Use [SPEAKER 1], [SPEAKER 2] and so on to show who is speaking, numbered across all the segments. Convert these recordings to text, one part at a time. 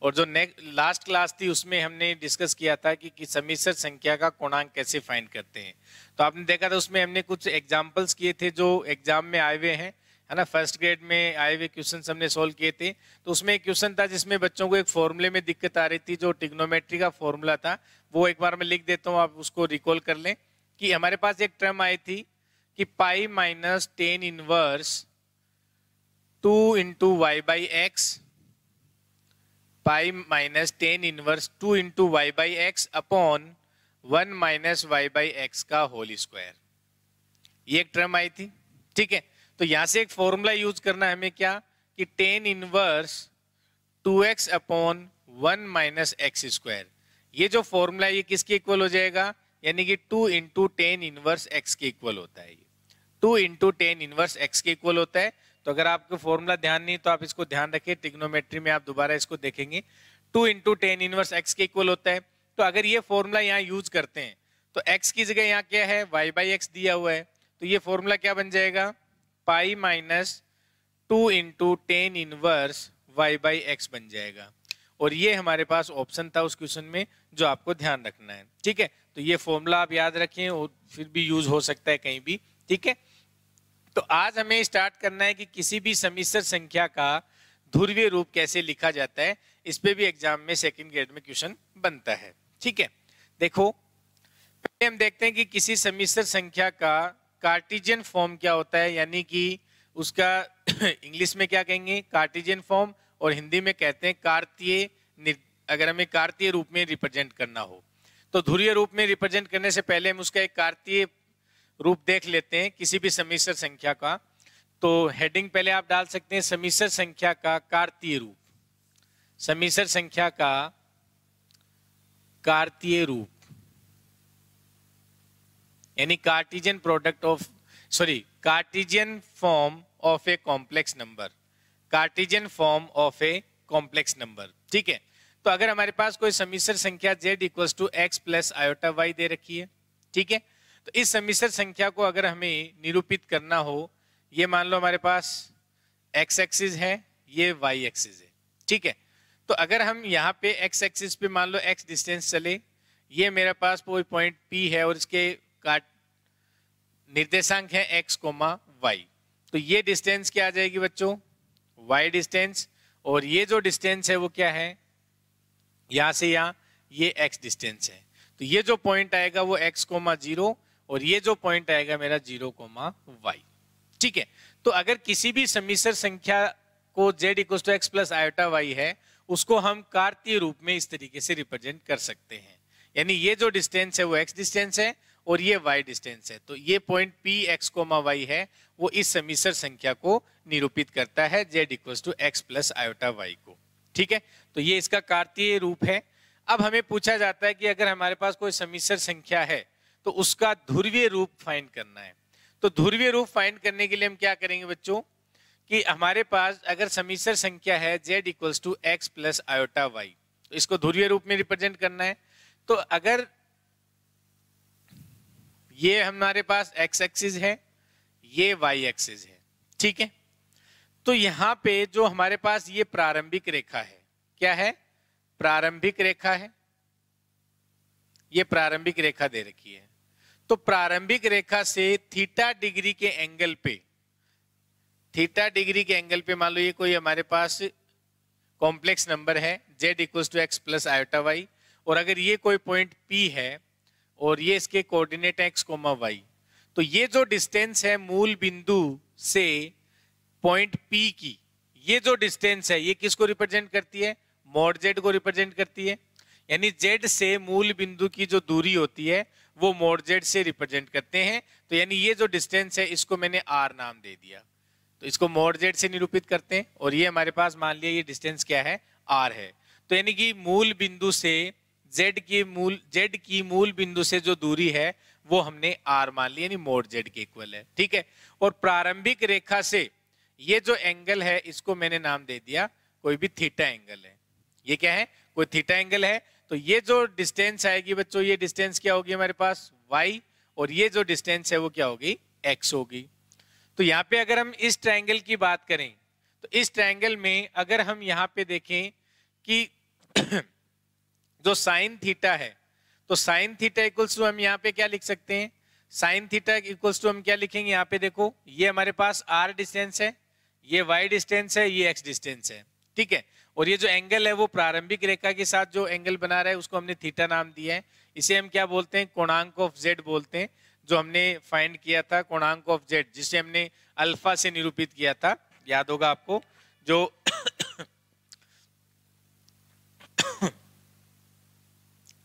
[SPEAKER 1] और जो last class थी उसमें हमने डिस्कस किया था कि समिश्र संख्या का कोणांक कैसे फाइंड करते हैं। तो आपने देखा था उसमें हमने कुछ एग्जाम्पल्स किए थे जो एग्जाम में आए हुए हैं, है ना, फर्स्ट ग्रेड में आए हुए क्वेश्चन हमने सोल्व किए थे। तो उसमें एक क्वेश्चन था जिसमें बच्चों को एक फॉर्मूले में दिक्कत आ रही थी, जो ट्रिग्नोमेट्री का फॉर्मूला था। वो एक बार मैं लिख देता हूँ, आप उसको रिकॉल कर लें कि हमारे पास एक टर्म आई थी कि pi minus tan inverse 2 into y by x, pi minus tan inverse 2 into y by x upon 1 minus y by x का होल स्क्वायर। ये एक टर्म आई थी, ठीक है। तो यहां से एक फॉर्मूला यूज करना है हमें, क्या कि tan inverse 2x upon 1 minus x square. ये जो फॉर्मूला ये किसके इक्वल हो जाएगा, यानी कि 2 इंटू टेन इनवर्स एक्स के इक्वल होता है। 2 इंटू टेन इनवर्स एक्स के इक्वल होता है। तो अगर आपको फॉर्मूला ध्यान नहीं तो आप इसको ध्यान रखिए, ट्रिग्नोमेट्री में आप दोबारा इसको देखेंगे। 2 इंटू टेन इनवर्स एक्स के इक्वल होता है। तो अगर ये फॉर्मूला यहाँ यूज करते हैं तो x की जगह यहाँ क्या है, y बाई एक्स दिया हुआ है। तो ये फॉर्मूला क्या बन जाएगा, pi minus 2 into tan inverse y by x बन जाएगा। और ये हमारे पास ऑप्शन था उस क्वेश्चन में जो आपको ध्यान रखना है, ठीक है। तो ये फॉर्मूला आप याद रखें और फिर भी यूज हो सकता है कहीं भी, ठीक है। तो आज हमें स्टार्ट करना है कि किसी भी समिश्र संख्या का ध्रुवीय रूप कैसे लिखा जाता है। इस पे भी एग्जाम में सेकंड ग्रेड में क्वेश्चन बनता है, ठीक है। देखो पहले हम देखते हैं कि किसी समिश्र संख्या का कार्टेशियन फॉर्म क्या होता है, यानी कि उसका इंग्लिश में क्या कहेंगे, कार्टेशियन फॉर्म, और हिंदी में कहते हैं कार्तीय। अगर हमें कार्तीय रूप में रिप्रेजेंट करना हो तो ध्रुवीय रूप में रिप्रेजेंट करने से पहले हम उसका एक कार्तीय रूप देख लेते हैं किसी भी समिश्र संख्या का। तो हेडिंग पहले आप डाल सकते हैं, समिश्र संख्या का कार्तीय रूप। समिश्र संख्या का कार्तीय रूप यानी Cartesian product of Cartesian form of a complex number. Cartesian form of a complex number, ठीक है। तो अगर हमारे पास कोई समिश्र संख्या z equals to x plus iota y दे रखी है, ठीक है। तो इस समिश्र संख्या को अगर हमें निरूपित करना हो, ये मान लो हमारे पास x एक्सिस है, ये y एक्सिस है, ठीक है। तो अगर हम यहाँ पे x एक्सिस पे मान लो x डिस्टेंस चले, ये मेरे पास कोई पॉइंट P है और इसके निर्देशांक है x, y। तो ये डिस्टेंस क्या आ जाएगी बच्चों, y डिस्टेंस, और ये जो डिस्टेंस है वो क्या है, यहां से यहां ये x डिस्टेंस है। तो ये जो पॉइंट आएगा वो x, 0, और ये जो पॉइंट आएगा मेरा 0, y, ठीक है। तो अगर किसी भी समिश्र संख्या को z equal to x plus iota y है, उसको हम कार्तीय रूप में इस तरीके से रिप्रेजेंट कर सकते हैं। यानी ये जो डिस्टेंस है वो x डिस्टेंस है और ये y डिस्टेंस है। तो ये पॉइंट P x, y है, वो इस समिश्र संख्या को निरूपित करता है z equal to x plus iota y को, ठीक है। तो ये इसका कार्तीय रूप है। अब हमें पूछा जाता है कि अगर हमारे पास कोई समिश्र संख्या है तो उसका ध्रुवीय रूप फाइंड करना है। तो ध्रुवीय रूप फाइंड करने के लिए हम क्या करेंगे बच्चों, कि हमारे पास अगर समिश्र संख्या है z equals to x plus iota y, तो इसको ध्रुवीय रूप में रिप्रेजेंट करना है। तो अगर ये हमारे पास x एक्सिस है, ये y एक्सिस है, ठीक है। तो यहां पे जो हमारे पास ये प्रारंभिक रेखा है, क्या है, प्रारंभिक रेखा है। ये प्रारंभिक रेखा दे रखी है। तो प्रारंभिक रेखा से थीटा डिग्री के एंगल पे मान लो ये कोई हमारे पास कॉम्प्लेक्स नंबर है z equals to x plus iota y, और अगर ये कोई पॉइंट P है और ये इसके कोऑर्डिनेट x, y, तो ये जो डिस्टेंस है मूल बिंदु से पॉइंट P की, ये जो डिस्टेंस है ये किसको रिप्रेजेंट करती है, मॉड z को रिप्रेजेंट करती है। यानी z से मूल बिंदु की जो दूरी होती है वो मॉड z से रिप्रेजेंट करते हैं। तो यानी ये जो डिस्टेंस है इसको मैंने r नाम दे दिया, तो इसको मॉड z से निरूपित करते हैं। और ये हमारे पास मान लिया ये डिस्टेंस क्या है, r है। तो यानी कि मूल बिंदु से z की मूल बिंदु से जो दूरी है वो हमने r मान ली, यानी मॉड z के इक्वल है, ठीक है। और प्रारंभिक रेखा से ये जो एंगल है इसको मैंने नाम दे दिया कोई भी थीटा एंगल है। ये क्या है, कोई थीटा एंगल है। तो ये जो डिस्टेंस आएगी बच्चों, ये डिस्टेंस क्या होगी हमारे पास, y, और ये जो डिस्टेंस है वो क्या होगी, x होगी। तो यहाँ पे अगर हम इस ट्रायंगल की बात करें तो इस ट्रायंगल में अगर हम यहाँ पे देखें कि जो साइन थीटा है, तो साइन थीटा इक्वल्स टू हम यहाँ पे क्या लिख सकते हैं, साइन थीटा इक्वल्स टू हम क्या लिखेंगे, यहाँ पे देखो ये हमारे पास r डिस्टेंस है, ये y डिस्टेंस है, ये x डिस्टेंस है, ठीक है। और ये जो एंगल है वो प्रारंभिक रेखा के साथ जो एंगल बना रहा है उसको हमने थीटा नाम दिया है। इसे हम क्या बोलते हैं, कोणांक ऑफ z बोलते हैं, जो हमने फाइंड किया था कोणांक ऑफ z, जिसे हमने अल्फा से निरूपित किया था, याद होगा आपको, जो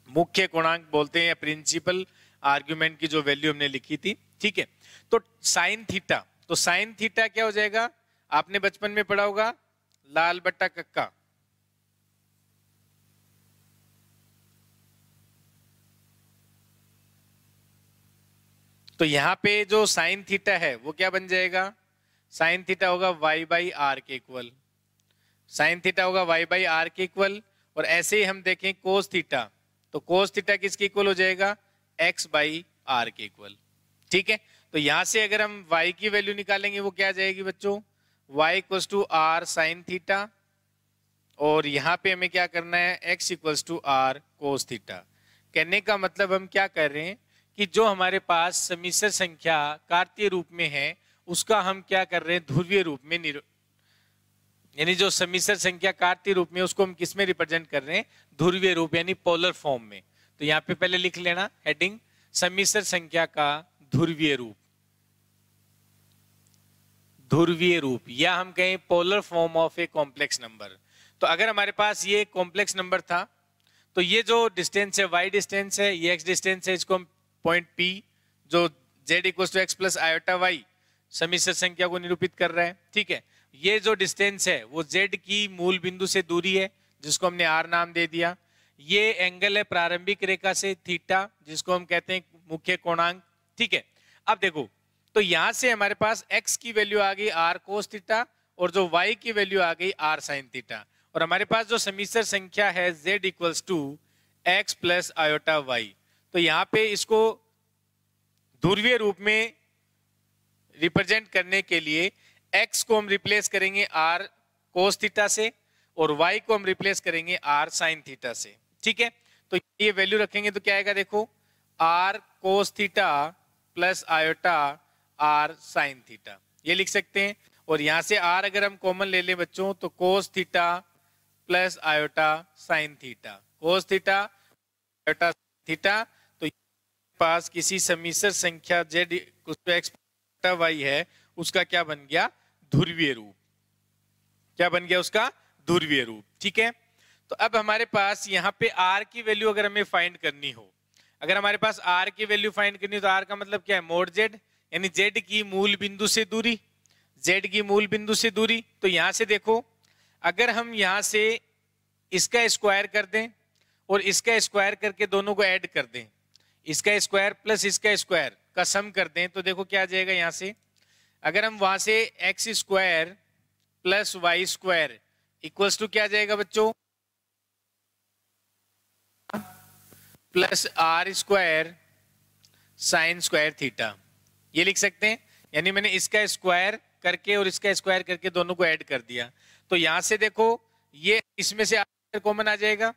[SPEAKER 1] मुख्य कोणांक बोलते हैं या प्रिंसिपल आर्गुमेंट की जो वैल्यू हमने लिखी थी, ठीक है। तो साइन थीटा, तो साइन थीटा क्या हो जाएगा, आपने बचपन में पढ़ा होगा लाल बट्टा कक्का, तो यहां पे जो साइन थीटा है वो क्या बन जाएगा, साइन थीटा होगा y बाई आर के इक्वल, साइन थीटा होगा y बाई आर के इक्वल। और ऐसे ही हम देखें कोस थीटा, तो कोस थीटा किसके इक्वल हो जाएगा, x बाई आर के इक्वल, ठीक है। तो यहां से अगर हम y की वैल्यू निकालेंगे वो क्या आ जाएगी बच्चों, y equals to r sine theta, और यहाँ पे हमें क्या करना है, x equals to r cos theta. कहने का मतलब हम क्या कर रहे हैं कि जो हमारे पास समिश्र संख्या कार्तीय रूप में है उसका हम क्या कर रहे हैं, ध्रुवीय रूप में, यानी जो समिश्र संख्या कार्तीय रूप में उसको हम किस में रिप्रेजेंट कर रहे हैं, ध्रुवीय रूप यानी पोलर फॉर्म में। तो यहाँ पे पहले लिख लेना हेडिंग, समिश्र संख्या का ध्रुवीय रूप, ध्रुवीय रूप, या हम कहें polar form of a complex number. तो अगर हमारे पास ये कॉम्प्लेक्स नंबर था, तो ये जो डिस्टेंस है y डिस्टेंस है, ये x डिस्टेंस है, इसको हम पॉइंट P जो z equals to x plus iota y समिश्र संख्या को निरूपित कर रहा है, ठीक है। ये जो डिस्टेंस है वो z की मूल बिंदु से दूरी है जिसको हमने r नाम दे दिया। ये एंगल है प्रारंभिक रेखा से थीटा, जिसको हम कहते हैं मुख्य कोणांक, ठीक है। अब देखो, तो यहां से हमारे पास x की वैल्यू आ गई r कोस थीटा, और जो y की वैल्यू आ गई r साइन थीटा, और हमारे पास जो समिश्र संख्या है z equals to x plus iota y। तो यहाँ पे इसको ध्रुवीय रूप में रिप्रेजेंट करने के लिए x को हम रिप्लेस करेंगे r कोस थीटा से, और y को हम रिप्लेस करेंगे r साइन थीटा से, ठीक है। तो ये वैल्यू रखेंगे तो क्या आएगा, देखो r cos theta plus iota r sine theta, ये लिख सकते हैं। और यहां से r अगर हम कॉमन ले लें बच्चों, तो cos theta plus iota sine theta, cos theta iota theta. तो पास किसी समिश्र संख्या z x y है, उसका क्या बन गया, ध्रुवीय रूप, क्या बन गया उसका ध्रुवीय रूप, ठीक है। तो अब हमारे पास यहाँ पे r की वैल्यू अगर हमें फाइंड करनी हो, अगर हमारे पास r की वैल्यू फाइंड करनी हो, तो r का मतलब क्या है, मोड z, यानी z की मूल बिंदु से दूरी, z की मूल बिंदु से दूरी। तो यहां से देखो, अगर हम यहां से इसका स्क्वायर कर दें और इसका स्क्वायर करके दोनों को ऐड कर दें, इसका स्क्वायर प्लस इसका स्क्वायर का सम कर दें, तो देखो क्या आ जाएगा। यहां से अगर हम वहां से x square plus y square equals to क्या आ जाएगा बच्चों, plus r square sine square theta, ये लिख सकते हैं। यानी मैंने इसका स्क्वायर करके और इसका स्क्वायर करके दोनों को ऐड कर दिया। तो यहां से देखो, ये इसमें से आर कॉमन आ जाएगा,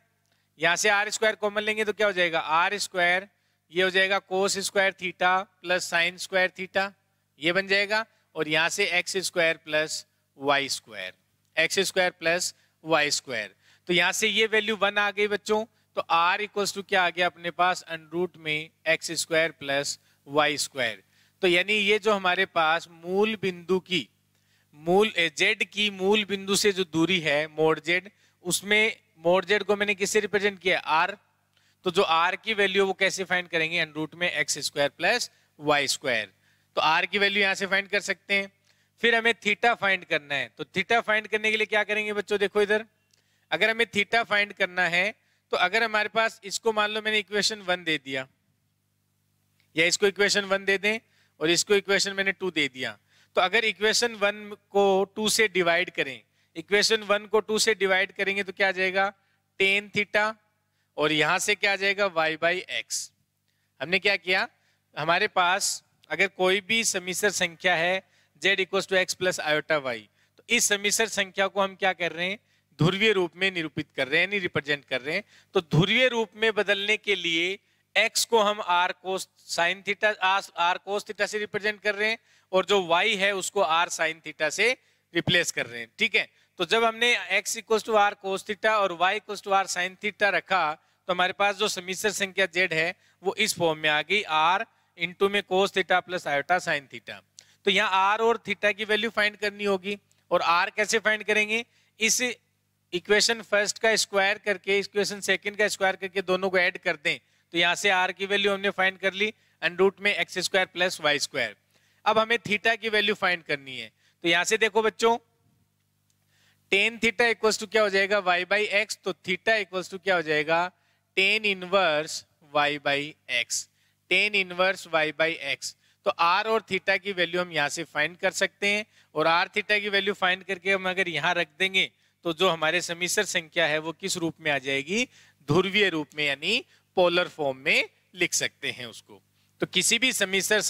[SPEAKER 1] यहां से आर स्क्वायर कॉमन लेंगे तो क्या हो जाएगा, आर स्क्वायर, ये हो जाएगा cos square theta plus sine square theta, ये बन जाएगा। और यहां से x square plus y square, x square plus y square. तो यहां से ये वैल्यू 1 आ गई बच्चों। तो r इक्वल्स टू क्या आ गया अपने पास, अंडरूट में x square plus y square. तो यानी ये जो हमारे पास मूल बिंदु की z की मूल बिंदु से जो दूरी है मोड z, उसमें मोड z को मैंने किससे रिप्रेजेंट किया, r। तो जो r की वैल्यू वो कैसे फाइंड करेंगे, अंडरूट में x square plus y square. तो r की वैल्यू यहां से फाइंड कर सकते हैं। फिर हमें थीटा फाइंड करना है, तो थीटा फाइंड करने के लिए क्या करेंगे बच्चों, देखो इधर, अगर हमें थीटा फाइंड करना है, तो अगर हमारे पास इसको मान लो मैंने इक्वेशन 1 दे दिया, या इसको इक्वेशन 1 दे दें और इसको इक्वेशन मैंने 2 दे दिया, तो अगर इक्वेशन 1 को 2 से डिवाइड करें, इक्वेशन 1 को 2 से डिवाइड करेंगे तो क्या आ जाएगा, टेन थीटा, और यहां से क्या आ जाएगा, y बाई एक्स। हमने क्या किया, हमारे पास अगर कोई भी समिश्र संख्या है z equals to x plus iota y, तो इस समिश्र संख्या को हम क्या कर रहे हैं, ध्रुवीय रूप में निरूपित कर रहे हैं, नहीं रिप्रेजेंट कर रहे हैं। तो ध्रुवीय रूप में बदलने के लिए x को हम r cos sin theta r cos theta से रिप्रेजेंट कर रहे हैं, और जो y है उसको r sin थीटा से रिप्लेस कर रहे हैं। ठीक है, तो जब हमने x equal to r cos theta और y equal to r sin theta रखा, तो हमारे पास जो समीकरण संख्या z है वो इस फॉर्म में आ गई, r इंटू में cos theta plus iota sin theta. तो यहाँ r और थीटा की वैल्यू फाइंड करनी होगी, और r कैसे फाइंड करेंगे, इस इक्वेशन फर्स्ट का स्क्वायर करके इक्वेशन सेकंड का स्क्वायर करके दोनों को ऐड कर दें, तो यहाँ से r की वैल्यू हमने फाइंड कर ली अंडर रूट में x square plus y square. अब हमें थीटा की वैल्यू फाइंड करनी है, तो यहाँ से देखो बच्चों, टेन थीटा इक्वल्स टू क्या हो जाएगा, y बाई एक्स, तो थीटा इक्वल्स टू क्या हो जाएगा, tan inverse y by x, tan inverse y by x. तो r और थीटा की वैल्यू हम यहाँ से फाइंड कर सकते हैं, और r थीटा की वैल्यू फाइंड करके हम अगर यहाँ रख देंगे तो जो हमारे समीकरण संख्या है वो किस रूप में आ जाएगी, ध्रुवीय रूप में, यानी पोलर फॉर्म में लिख सकते हैं उसको। तो किसी भी समीकरण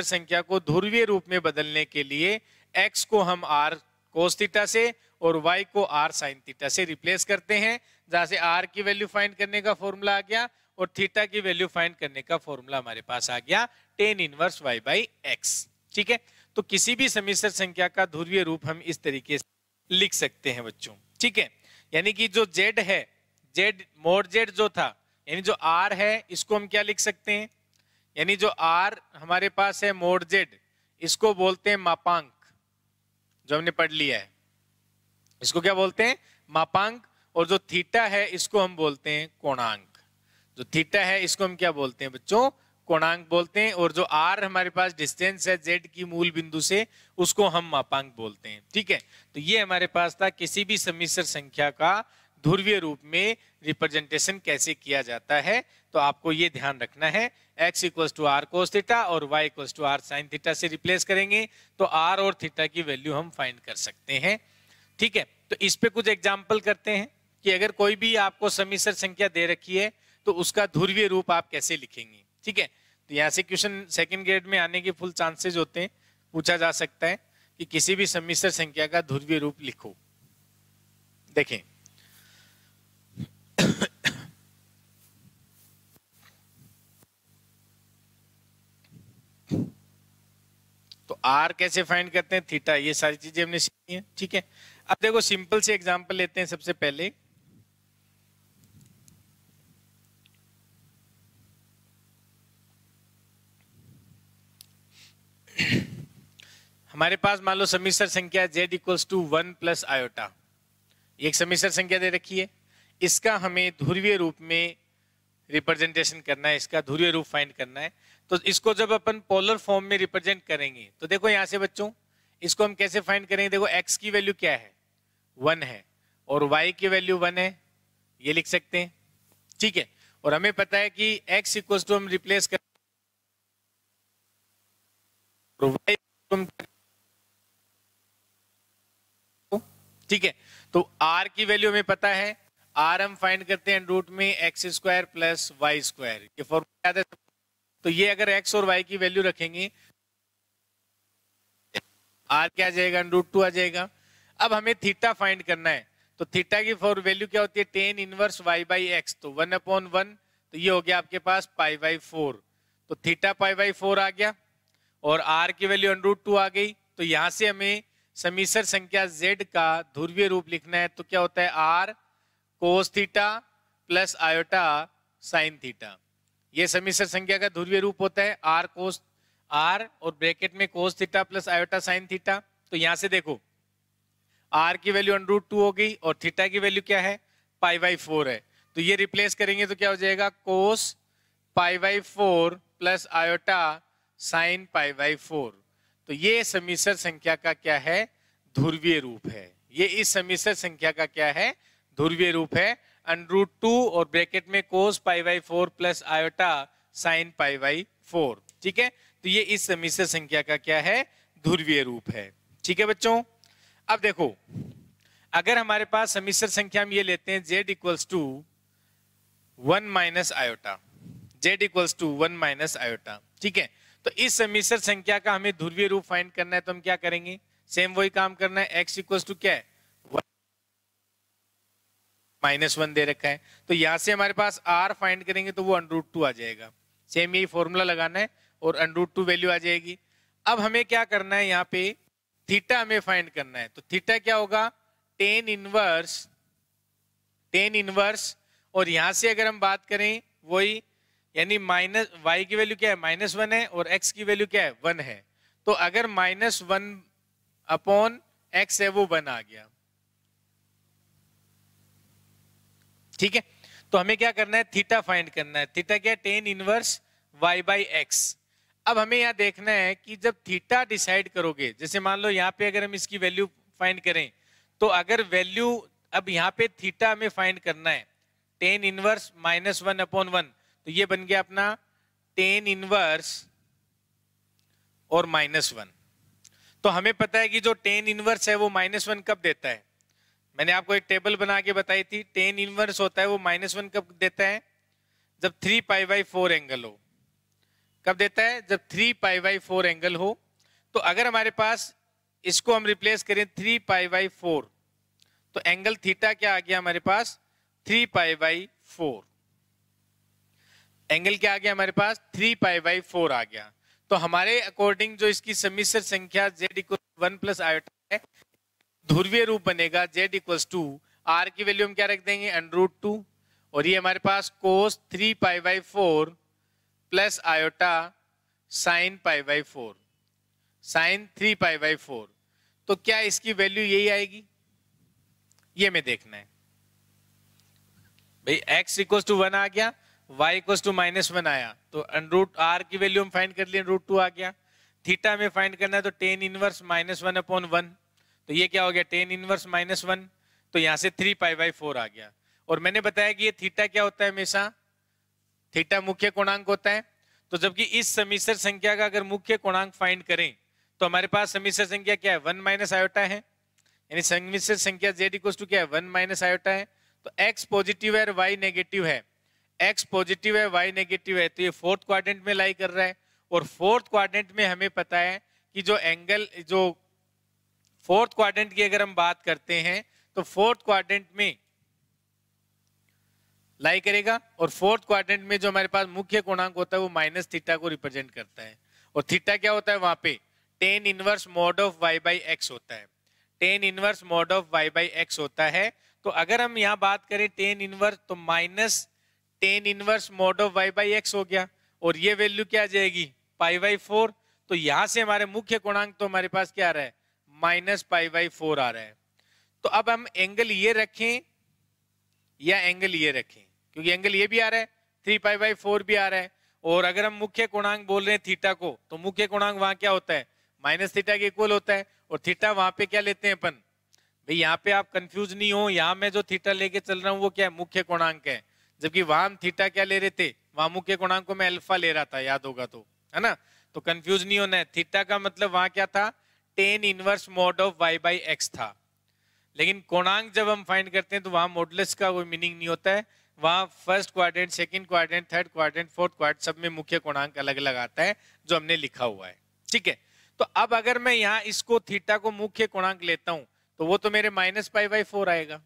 [SPEAKER 1] संख्या को ध्रुवीय रूप में बदलने के लिए x को हम r cos थीटा से और y को r sin थीटा से रिप्लेस करते हैं, जहां से r की वैल्यू फाइंड करने का फॉर्मूला आ गया और थीटा की वैल्यू फाइंड करने का फॉर्मूला हमारे पास आ गया tan inverse y by x. ठीक है, तो किसी भी समीकरण संख्या का ध्रुवीय रूप हम इस तरीके से लिख सकते हैं बच्चों। ठीक है, यानी कि जो z है, z मोड z जो था, यानी जो r है इसको हम क्या लिख सकते हैं, यानी जो r हमारे पास है मोड z, इसको बोलते हैं मापांक, जो हमने पढ़ लिया है इसको क्या बोलते हैं, मापांक। और जो थीटा है इसको हम बोलते हैं कोणांक, जो थीटा है इसको हम क्या बोलते हैं बच्चों, कोणांक बोलते हैं। और जो r हमारे पास डिस्टेंस है z की मूल बिंदु से, उसको हम मापांक बोलते हैं। ठीक है, तो ये हमारे पास था किसी भी समीकरण संख्या का ध्रुवीय रूप में रिप्रेजेंटेशन कैसे किया जाता है। तो आपको ये ध्यान रखना है, x equals to r cos theta और y equals to r sine theta से रिप्लेस करेंगे तो r और थीटा की वैल्यू हम फाइंड कर सकते हैं। ठीक है, तो इस पे कुछ एग्जांपल करते हैं कि अगर कोई भी आपको समीकरण संख्या दे रखी है तो उसका ध्रुवीय रूप आप कैसे लिखेंगे। ठीक है, तो यहाँ से क्वेश्चन सेकंड ग्रेड में आने के फुल चांसेस होते हैं, पूछा जा सकता है कि किसी भी समीकरण संख्या का ध्रुवीय रूप लिखो। देखें, तो r कैसे फाइंड करते हैं, थीटा, ये सारी चीजें हमने सीखी हैं। ठीक है, अब देखो सिंपल से एग्जांपल लेते हैं। सबसे पहले हमारे पास मान लो समीकरण संख्या z equals to 1 plus iota, एक समीकरण संख्या दे रखी है, इसका हमें ध्रुवीय रूप में रिप्रेजेंटेशन करना है, इसका ध्रुवीय रूप फाइंड करना है। तो इसको जब अपन पोलर फॉर्म में रिप्रेजेंट करेंगे तो देखो यहाँ से बच्चों, इसको हम कैसे फाइंड करेंगे, देखो x की वैल्यू क्या है, 1 है, और y की वैल्यू 1 है, ये लिख सकते हैं। ठीक है, और हमें पता है कि x इक्वल्स टू हम रिप्लेस कर, y ठीक है, तो r की वैल्यू हमें पता है, r हम फाइंड करते हैं रूट में x square plus y square, ये फॉर्मूला याद है। तो ये अगर x और y की वैल्यू रखेंगे, r क्या आ जाएगा, √2 आ जाएगा। अब हमें थीटा फाइंड करना है, तो थीटा की फॉर वैल्यू क्या होती है, tan inverse y by x, तो 1/1, तो ये हो गया आपके पास π/4, तो थीटा π/4 आ गया, और r की वैल्यू √2 आ गई। तो यहां से हमें समीकरण संख्या z का ध्रुवीय रूप लिखना है, तो क्या होता है, r cos theta plus iota sine theta, ये समीकरण संख्या का ध्रुवीय रूप होता है, r कोस r और ब्रैकेट में cos theta plus iota sine theta. तो यहां से देखो r की वैल्यू √2 हो गई और थीटा की वैल्यू क्या है, π/4 है, तो ये रिप्लेस करेंगे तो क्या हो जाएगा, कोस π/4 प्लस आयोटा साइन π/4। तो ये समीकरण संख्या का क्या है, ध्रुवीय रूप है, ये इस समीकरण संख्या का क्या है, ध्रुवीय रूप है, √2 और ब्रैकेट में कोस π/4 प्लस आयोटा साइन π/4। ठीक है, तो ये इस समीकरण संख्या का क्या है, ध्रुवीय रूप है। ठीक है बच्चों, अब देखो अगर हमारे पास समीकरण संख्या हम ये लेते हैं z equals to 1 minus iota, z equals to 1 minus iota. ठीक है, तो इस समीकरण संख्या का हमें ध्रुवीय रूप फाइंड करना है, तो हम क्या करेंगे, सेम वही काम करना है, x इक्वल्स टू क्या है, -1 दे रखा है, तो यहाँ से हमारे पास r फाइंड करेंगे तो वो √2 आ जाएगा। सेम यही फॉर्मूला लगाना है और √2 वैल्यू आ जाएगी। अब हमें क्या करना है, यहाँ पे थीटा हमें फाइंड करना है, तो थीटा क्या होगा, टेन इनवर्स, और यहां से अगर हम बात करें वही, यानी माइनस y की वैल्यू क्या है, -1 है, और x की वैल्यू क्या है, 1 है। तो अगर -1 अपॉन x है वो 1 आ गया। ठीक है, तो हमें क्या करना है, थीटा फाइंड करना है। थीटा क्या है, टेन इनवर्स y/x। अब हमें यहाँ देखना है कि जब थीटा डिसाइड करोगे, जैसे मान लो यहाँ पे अगर हम इसकी वैल्यू फाइंड करें, तो अगर वैल्यू, अब यहाँ पे थीटा हमें फाइंड करना है, टेन इनवर्स -1 अपॉन 1, तो ये बन गया अपना टेन इनवर्स और -1। तो हमें पता है कि जो टेन इनवर्स है वो -1 कब देता है, मैंने आपको एक टेबल बना के बताई थी। टेन इनवर्स होता है वो -1 कब देता है, जब 3π/4 एंगल हो। कब देता है, जब 3π/4 एंगल हो। तो अगर हमारे पास इसको हम रिप्लेस करें 3π/4, तो एंगल थीटा क्या आ गया हमारे पास, 3π/4। एंगल क्या आ गया हमारे पास, 3π/4 आ गया। तो हमारे अकॉर्डिंग जो इसकी सम्मिश्र संख्या z = 1 + i है, ध्रुवीय रूप बनेगा z = r की वैल्यू हम क्या रख देंगे, √2, और ये हमारे पास cos 3π/4 plus iota sin π/4, sin 3π/4। तो क्या इसकी वैल्यू यही आएगी, ये हमें देखना है भाई। x = 1 आ गया, y = -1 आया, तो √r की वैल्यू हम फाइंड कर लिए, √2 आ गया। थीटा हमें फाइंड करना है, तो टेन इनवर्स -1 अपॉन 1, तो ये क्या हो गया, टेन इनवर्स -1, तो यहां से 3π/4 आ गया। और मैंने बताया कि ये थीटा क्या होता है, हमेशा थीटा मुख्य कोणांक होता है। तो जबकि इस सम्मिश्र संख्या का अगर मुख्य कोणांक फाइंड करें, तो हमारे पास सम्मिश्र संख्या क्या है, 1 - आयोटा है, यानी सम्मिश्र संख्या z = क्या है, 1 - आयोटा है। तो x पॉजिटिव है और y नेगेटिव है, x पॉजिटिव है y नेगेटिव है, तो ये फोर्थ क्वाड्रेंट में लाई कर रहा है। और फोर्थ क्वाड्रेंट में हमें पता है कि जो एंगल, जो फोर्थ क्वाड्रेंट की अगर हम बात करते हैं, तो फोर्थ क्वाड्रेंट में लाई करेगा, और फोर्थ क्वाड्रेंट में जो हमारे पास मुख्य कोणांक होता है वो -थीटा को रिप्रेजेंट करता है। और थीटा क्या होता है वहां पे, tan inverse mod of y/x होता है, tan inverse mod of y/x होता है। तो अगर हम यहाँ बात करें टेन इनवर्स, तो -10 इनवर्स मॉड ऑफ y/x हो गया, और ये वैल्यू क्या आ जाएगी, π/4। तो यहां से हमारे मुख्य कोणांक तो हमारे पास क्या आ रहा है, -π/4 आ रहा है। तो अब हम एंगल ये रखें या एंगल ये रखें, क्योंकि एंगल ये भी आ रहा है, 3π/4 भी आ रहा है। और अगर हम मुख्य कोणांक बोल रहे हैं थीटा को, तो मुख्य कोणांक वहां क्या होता है, -थीटा के इक्वल होता है। और थीटा वहां पे क्या लेते हैं अपन, भाई यहाँ पे आप कंफ्यूज नहीं हो, यहाँ मैं जो थीटा लेके चल रहा हूँ वो क्या है, मुख्य कोणांक है। जबकि वहां हम थीटा क्या ले रहे थे, वहां मुख्य कोणांक को मैं अल्फा ले रहा था, याद होगा तो, है ना। तो कंफ्यूज नहीं होना है, थीटा का मतलब वहां क्या था, tan inverse mod of y/x था। लेकिन कोणांक जब हम फाइंड करते हैं तो वहां मॉडुलस का कोई मीनिंग नहीं होता है, वहां first quadrant, second quadrant, third quadrant, fourth quadrant, सब में मुख्य कोणांक अलग अलग आता है जो हमने लिखा हुआ है। ठीक है, तो अब अगर मैं यहाँ इसको थीटा को मुख्य कोणांक लेता हूं, तो वो तो मेरे -π/4 आएगा,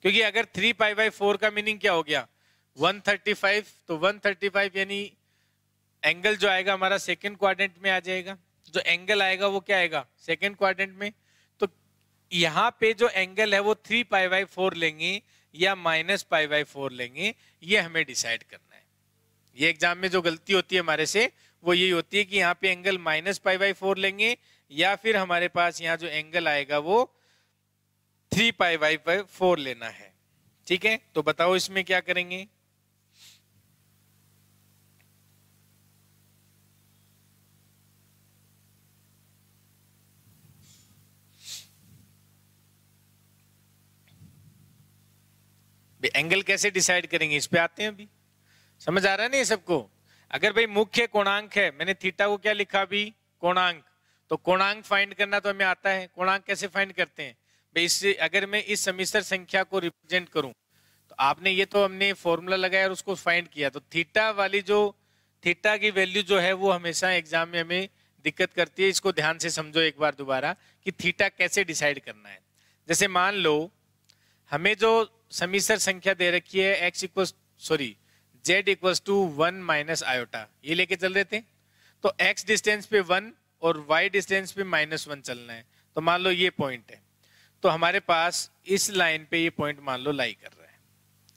[SPEAKER 1] क्योंकि अगर 3π/4 का मीनिंग क्या हो गया, 135, तो 135 यानी एंगल जो आएगा हमारा सेकंड क्वाड्रेंट में आ जाएगा, जो एंगल आएगा वो क्या आएगा, सेकंड क्वाड्रेंट में। तो यहाँ पे जो एंगल है वो 3π/4 लेंगे या -π/4 लेंगे, ये हमें डिसाइड करना है। ये एग्जाम में जो गलती होती है हमारे से वो यही होती है कि यहाँ पे एंगल -π/4 लेंगे, या फिर हमारे पास यहाँ जो एंगल आएगा वो 3π/4 लेना है। ठीक है, तो बताओ इसमें क्या करेंगे। एंगल कैसे डिसाइड करेंगे, इस पे आते हैं अभी। समझ आ रहा है ना ये सबको। अगर भाई मुख्य कोणांक है, मैंने थीटा को क्या लिखा अभी, कोणांक, तो कोणांक फाइंड करना तो हमें आता है। कोणांक कैसे फाइंड करते हैं भाई, इससे अगर मैं इस सम्मिश्र संख्या को रिप्रेजेंट करूं, तो आपने ये तो हमने फॉर्मूला लगाया और उसको फाइंड किया, तो थीटा वाली जो थीटा की वैल्यू जो है वो हमेशा एग्जाम में हमें दिक्कत करती है। इसको ध्यान से समझो एक बार दोबारा कि थीटा कैसे डिसाइड करना है। जैसे मान लो हमें जो समिश्र संख्या दे रखी है z equal to 1 minus iota, ये लेके चल रहे थे। तो x डिस्टेंस पे 1 और y डिस्टेंस पे -1 चलना है। तो मान लो ये पॉइंट है, तो हमारे पास इस लाइन पे ये पॉइंट मान लो लाई कर रहा है,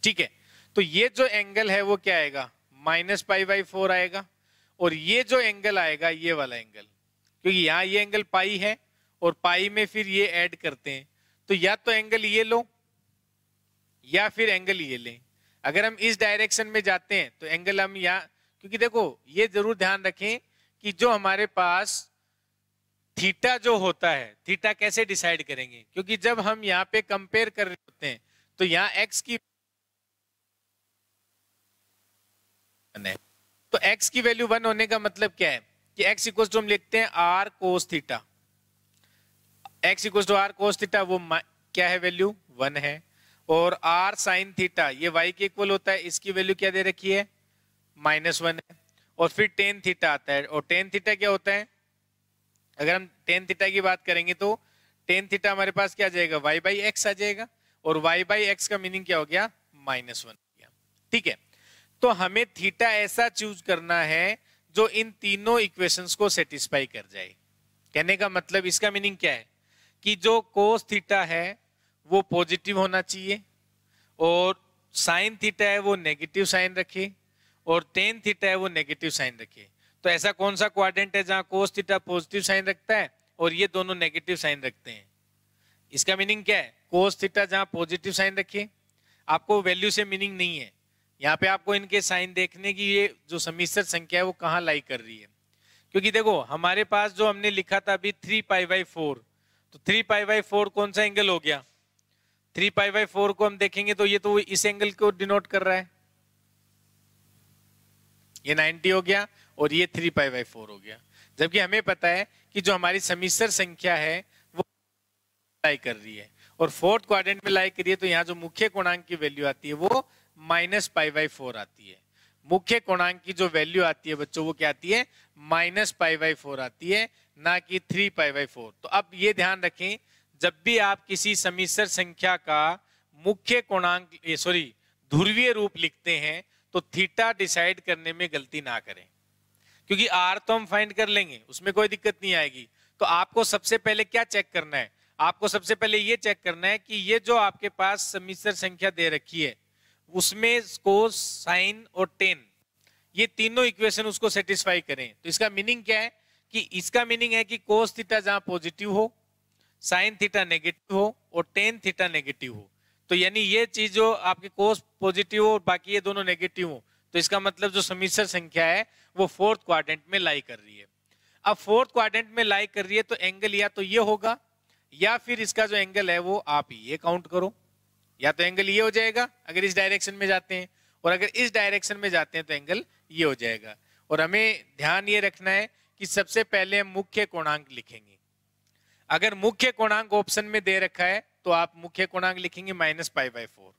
[SPEAKER 1] ठीक है। तो ये जो एंगल है वो क्या आएगा, -π/4 आएगा। और ये जो एंगल आएगा, ये वाला एंगल, क्योंकि यहाँ ये एंगल पाई है और पाई में फिर ये ऐड करते हैं, तो या तो एंगल ये लो या फिर एंगल ये लें। अगर हम इस डायरेक्शन में जाते हैं तो एंगल हम यहाँ, क्योंकि देखो ये जरूर ध्यान रखें कि जो हमारे पास थीटा जो होता है, थीटा कैसे डिसाइड करेंगे, क्योंकि जब हम यहाँ पे कंपेयर कर रहे होते हैं तो यहाँ x की, तो x की वैल्यू 1 होने का मतलब क्या है कि x इक्वल टू हम लिखते हैं r cos theta, x equal to r cos theta, वो क्या है वैल्यू 1 है। और r sin थीटा ये y के इक्वल होता है, इसकी वैल्यू क्या दे रखी है, -1 है। और फिर tan थीटा आता है, और tan थीटा क्या होता है, अगर हम tan थीटा की बात करेंगे तो tan थीटा हमारे पास क्या आ जाएगा, y/x आ जाएगा। और y/x का मीनिंग क्या हो गया, -1 हो गया, ठीक है। तो हमें थीटा ऐसा चूज करना है जो इन तीनों इक्वेशंस को सेटिस्फाई कर जाए। कहने का मतलब इसका मीनिंग क्या है कि जो cos थीटा है वो पॉजिटिव होना चाहिए, और साइन थीटा है वो नेगेटिव साइन रखे, और टेन थीटा है वो नेगेटिव साइन रखे। तो ऐसा कौन सा क्वाड्रेंट है जहां कोस थीटा पॉजिटिव साइन रखता है और ये दोनों नेगेटिव साइन रखते हैं। इसका मीनिंग क्या है, कोस थीटा जहां पॉजिटिव साइन रखे, आपको वैल्यू से मीनिंग नहीं है, यहाँ पे आपको इनके साइन देखने की ये जो समिश्र संख्या है वो कहाँ लाई कर रही है। क्योंकि देखो हमारे पास जो हमने लिखा था अभी 3π/4, तो 3π/4 कौन सा एंगल हो गया, 3π/4 को हम देखेंगे तो ये तो इस एंगल को डिनोट कर रहा है, ये 90 हो गया और ये 3π/4 हो गया। जबकि हमें पता है कि जो हमारी समिश्र संख्या है वो लाई कर रही है और फोर्थ क्वाड्रेंट में लाई कर रही है, तो यहाँ जो मुख्य कोणांक की वैल्यू आती है वो -π/4 आती है। मुख्य कोणांक की जो वैल्यू आती है बच्चों वो क्या आती है, -π/4 आती है, ना कि 3π/4। तो अब ये ध्यान रखें, जब भी आप किसी समिश्र संख्या का मुख्य कोणांक ध्रुवीय रूप लिखते हैं तो थीटा डिसाइड करने में गलती ना करें, क्योंकि आर तो हम फाइंड कर लेंगे, उसमें कोई दिक्कत नहीं आएगी। तो आपको सबसे पहले क्या चेक करना है, आपको सबसे पहले ये चेक करना है कि ये जो आपके पास समिश्र संख्या दे रखी है उसमें कोस, साइन और टेन ये तीनों इक्वेशन उसको सेटिस्फाई करें। तो इसका मीनिंग क्या है कि इसका मीनिंग है कि कोस थीटा जहां पॉजिटिव हो, साइन थीटा नेगेटिव हो और टेन थीटा नेगेटिव हो। तो यानी ये चीज जो आपके कोस पॉजिटिव हो और बाकी ये दोनों नेगेटिव हो, तो इसका मतलब जो समिश्र संख्या है वो फोर्थ क्वाड्रेंट में लाई कर रही है। अब फोर्थ क्वाड्रेंट में लाई कर रही है तो एंगल या तो ये होगा या फिर इसका जो एंगल है वो आप ये काउंट करो, या तो एंगल ये हो जाएगा अगर इस डायरेक्शन में जाते हैं, और अगर इस डायरेक्शन में जाते हैं तो एंगल ये हो जाएगा। और हमें ध्यान ये रखना है कि सबसे पहले हम मुख्य कोणांक लिखेंगे। अगर मुख्य कोणांक ऑप्शन में दे रखा है तो आप मुख्य कोणांक लिखेंगे -π/4।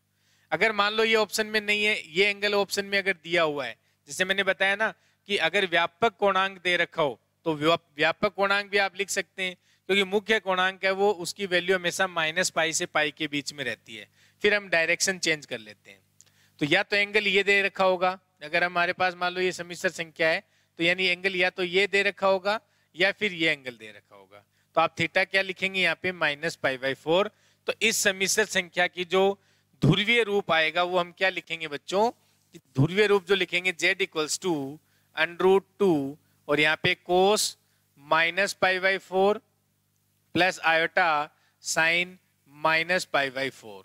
[SPEAKER 1] अगर मान लो ये ऑप्शन में नहीं है, ये एंगल ऑप्शन में अगर दिया हुआ है, जैसे मैंने बताया ना कि अगर व्यापक कोणांक दे रखा हो तो व्यापक कोणांक भी आप लिख सकते हैं, क्योंकि मुख्य कोणांक है वो उसकी वैल्यू हमेशा -π से π के बीच में रहती है। फिर हम डायरेक्शन चेंज कर लेते हैं, तो या तो एंगल ये दे रखा होगा, अगर हमारे पास मान लो ये समिश्र संख्या है तो यानी एंगल या तो ये दे रखा होगा या फिर ये एंगल दे रखा होगा। तो आप थीटा क्या लिखेंगे यहाँ पे -π/4। तो इस समिश्र संख्या की जो ध्रुवीय रूप आएगा वो हम क्या लिखेंगे बच्चों, ध्रुवीय रूप जो लिखेंगे z इक्वल्स टू √2 और यहाँ पे कोस -π/4 प्लस आयोटा साइन -π/4।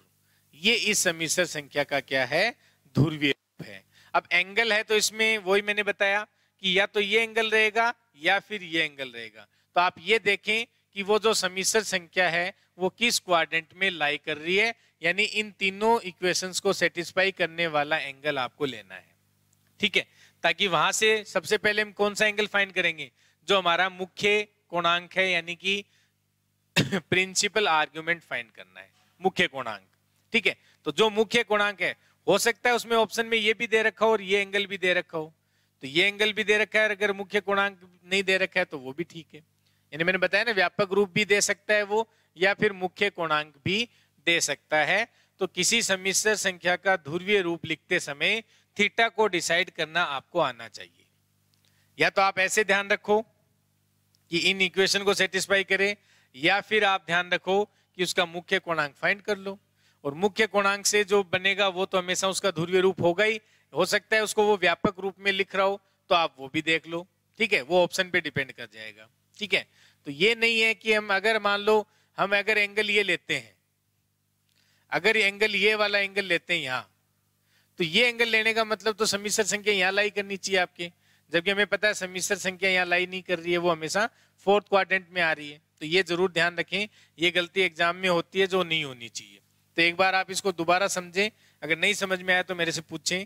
[SPEAKER 1] ये इस समिश्र संख्या का क्या है, ध्रुवीय रूप है। अब एंगल है तो इसमें वही मैंने बताया कि या तो ये एंगल रहेगा या फिर ये एंगल रहेगा। तो आप ये देखें कि वो जो समिश्र संख्या है वो किस क्वाड्रेंट में लाई कर रही है, यानी इन तीनों इक्वेशंस को सेटिस्फाई करने वाला एंगल आपको लेना है, ठीक है। ताकि वहां से सबसे पहले हम कौन सा एंगल फाइंड करेंगे, जो हमारा मुख्य कोणांक है, यानी कि प्रिंसिपल आर्ग्यूमेंट फाइंड करना है, मुख्य कोणांक, ठीक है। तो जो मुख्य कोणांक है हो सकता है उसमें ऑप्शन में ये भी दे रखा हो और ये एंगल भी दे रखा हो, तो ये एंगल भी दे रखा है, अगर मुख्य कोणांक नहीं दे रखा है तो वो भी ठीक है। यानी मैंने बताया ना व्यापक रूप भी दे सकता है वो, या फिर मुख्य कोणांक भी दे सकता है। तो तो किसी सम्मिश्र संख्या का ध्रुवीय रूप लिखते समय थीटा को डिसाइड करना आपको आना चाहिए। या तो आप ऐसे ध्यान रखो कि इन इक्वेशन को सेटिस्फाई करे, या फिर आप ध्यान रखो कि उसका मुख्य कोणांक फाइंड कर लो, और मुख्य कोणांक से जो बनेगा वो तो हमेशा उसका ध्रुवीय रूप होगा ही। हो सकता है उसको वो व्यापक रूप में लिख रहा हो तो आप वो भी देख लो, ठीक है, वो ऑप्शन पे डिपेंड कर जाएगा, ठीक है। तो ये नहीं है कि हम अगर मान लो हम अगर एंगल ये लेते हैं, अगर एंगल ये वाला एंगल लेते हैं यहाँ, तो ये एंगल लेने का मतलब तो सम्मिश्र संख्या यहाँ लाई करनी चाहिए आपके, जबकि हमें पता है सम्मिश्र संख्या यहाँ लाई नहीं कर रही है, वो हमेशा फोर्थ क्वाड्रेंट में आ रही है। तो ये जरूर ध्यान रखें, ये गलती एग्जाम में होती है जो नहीं होनी चाहिए। तो एक बार आप इसको दोबारा समझें, अगर नहीं समझ में आया तो मेरे से पूछें।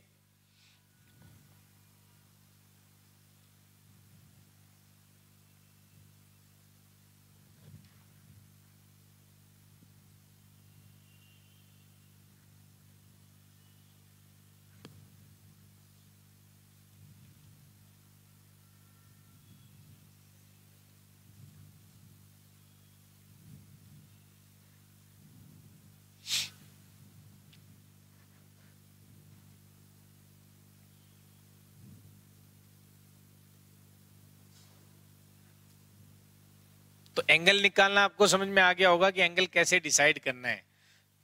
[SPEAKER 1] तो एंगल निकालना आपको समझ में आ गया होगा कि एंगल कैसे डिसाइड करना है,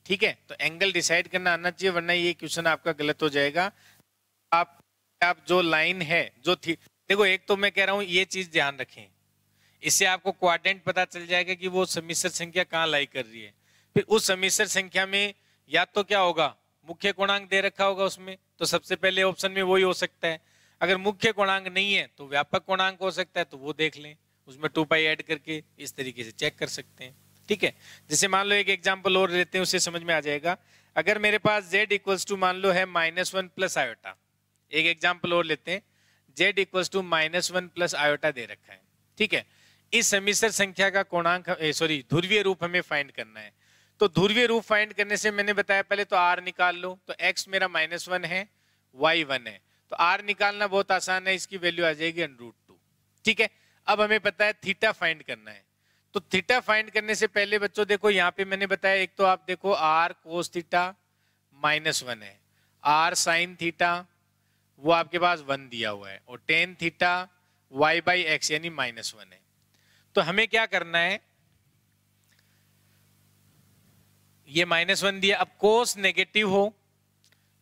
[SPEAKER 1] ठीक है। तो एंगल डिसाइड करना आना चाहिए, वरना ये क्वेश्चन आपका गलत हो जाएगा। आप जो लाइन है जो थी, देखो एक तो मैं कह रहा हूं ये चीज ध्यान रखें, इससे आपको क्वाड्रेंट पता चल जाएगा कि वो सम्मिश्र संख्या कहाँ लाई कर रही है। फिर उस सम्मिश्र संख्या में या तो क्या होगा, मुख्य कोणांक दे रखा होगा उसमें, तो सबसे पहले ऑप्शन में वही हो सकता है। अगर मुख्य कोणांक नहीं है तो व्यापक कोणांक हो सकता है, तो वो देख लें, उसमें 2 पाई ऐड करके इस तरीके से चेक कर सकते हैं, ठीक है। जैसे मान लो एक एग्जांपल और लेते हैं, उससे समझ में आ जाएगा। अगर मेरे पास z इक्वल्स टू मान लो है -1 प्लस आयोटा, एक एग्जांपल और लेते हैं, z equals to -1 plus iota दे रखा है, ठीक है। इस सम्मिश्र संख्या का कोणांक ध्रुवीय रूप हमें फाइंड करना है। तो ध्रुवीय रूप फाइंड करने से मैंने बताया पहले तो r निकाल लो, तो x मेरा -1 है, y 1 है, तो r निकालना बहुत आसान है, इसकी वैल्यू आ जाएगी √2, ठीक है। अब हमें पता है थीटा फाइंड करना है, तो थीटा फाइंड करने से पहले बच्चों देखो यहाँ पे मैंने बताया, एक तो आप देखो r cos थीटा -1 है, r sin थीटा वो आपके पास 1 दिया हुआ है, और tan थीटा y/x यानी -1 है। तो हमें क्या करना है, ये -1 दिया, अब cos नेगेटिव हो,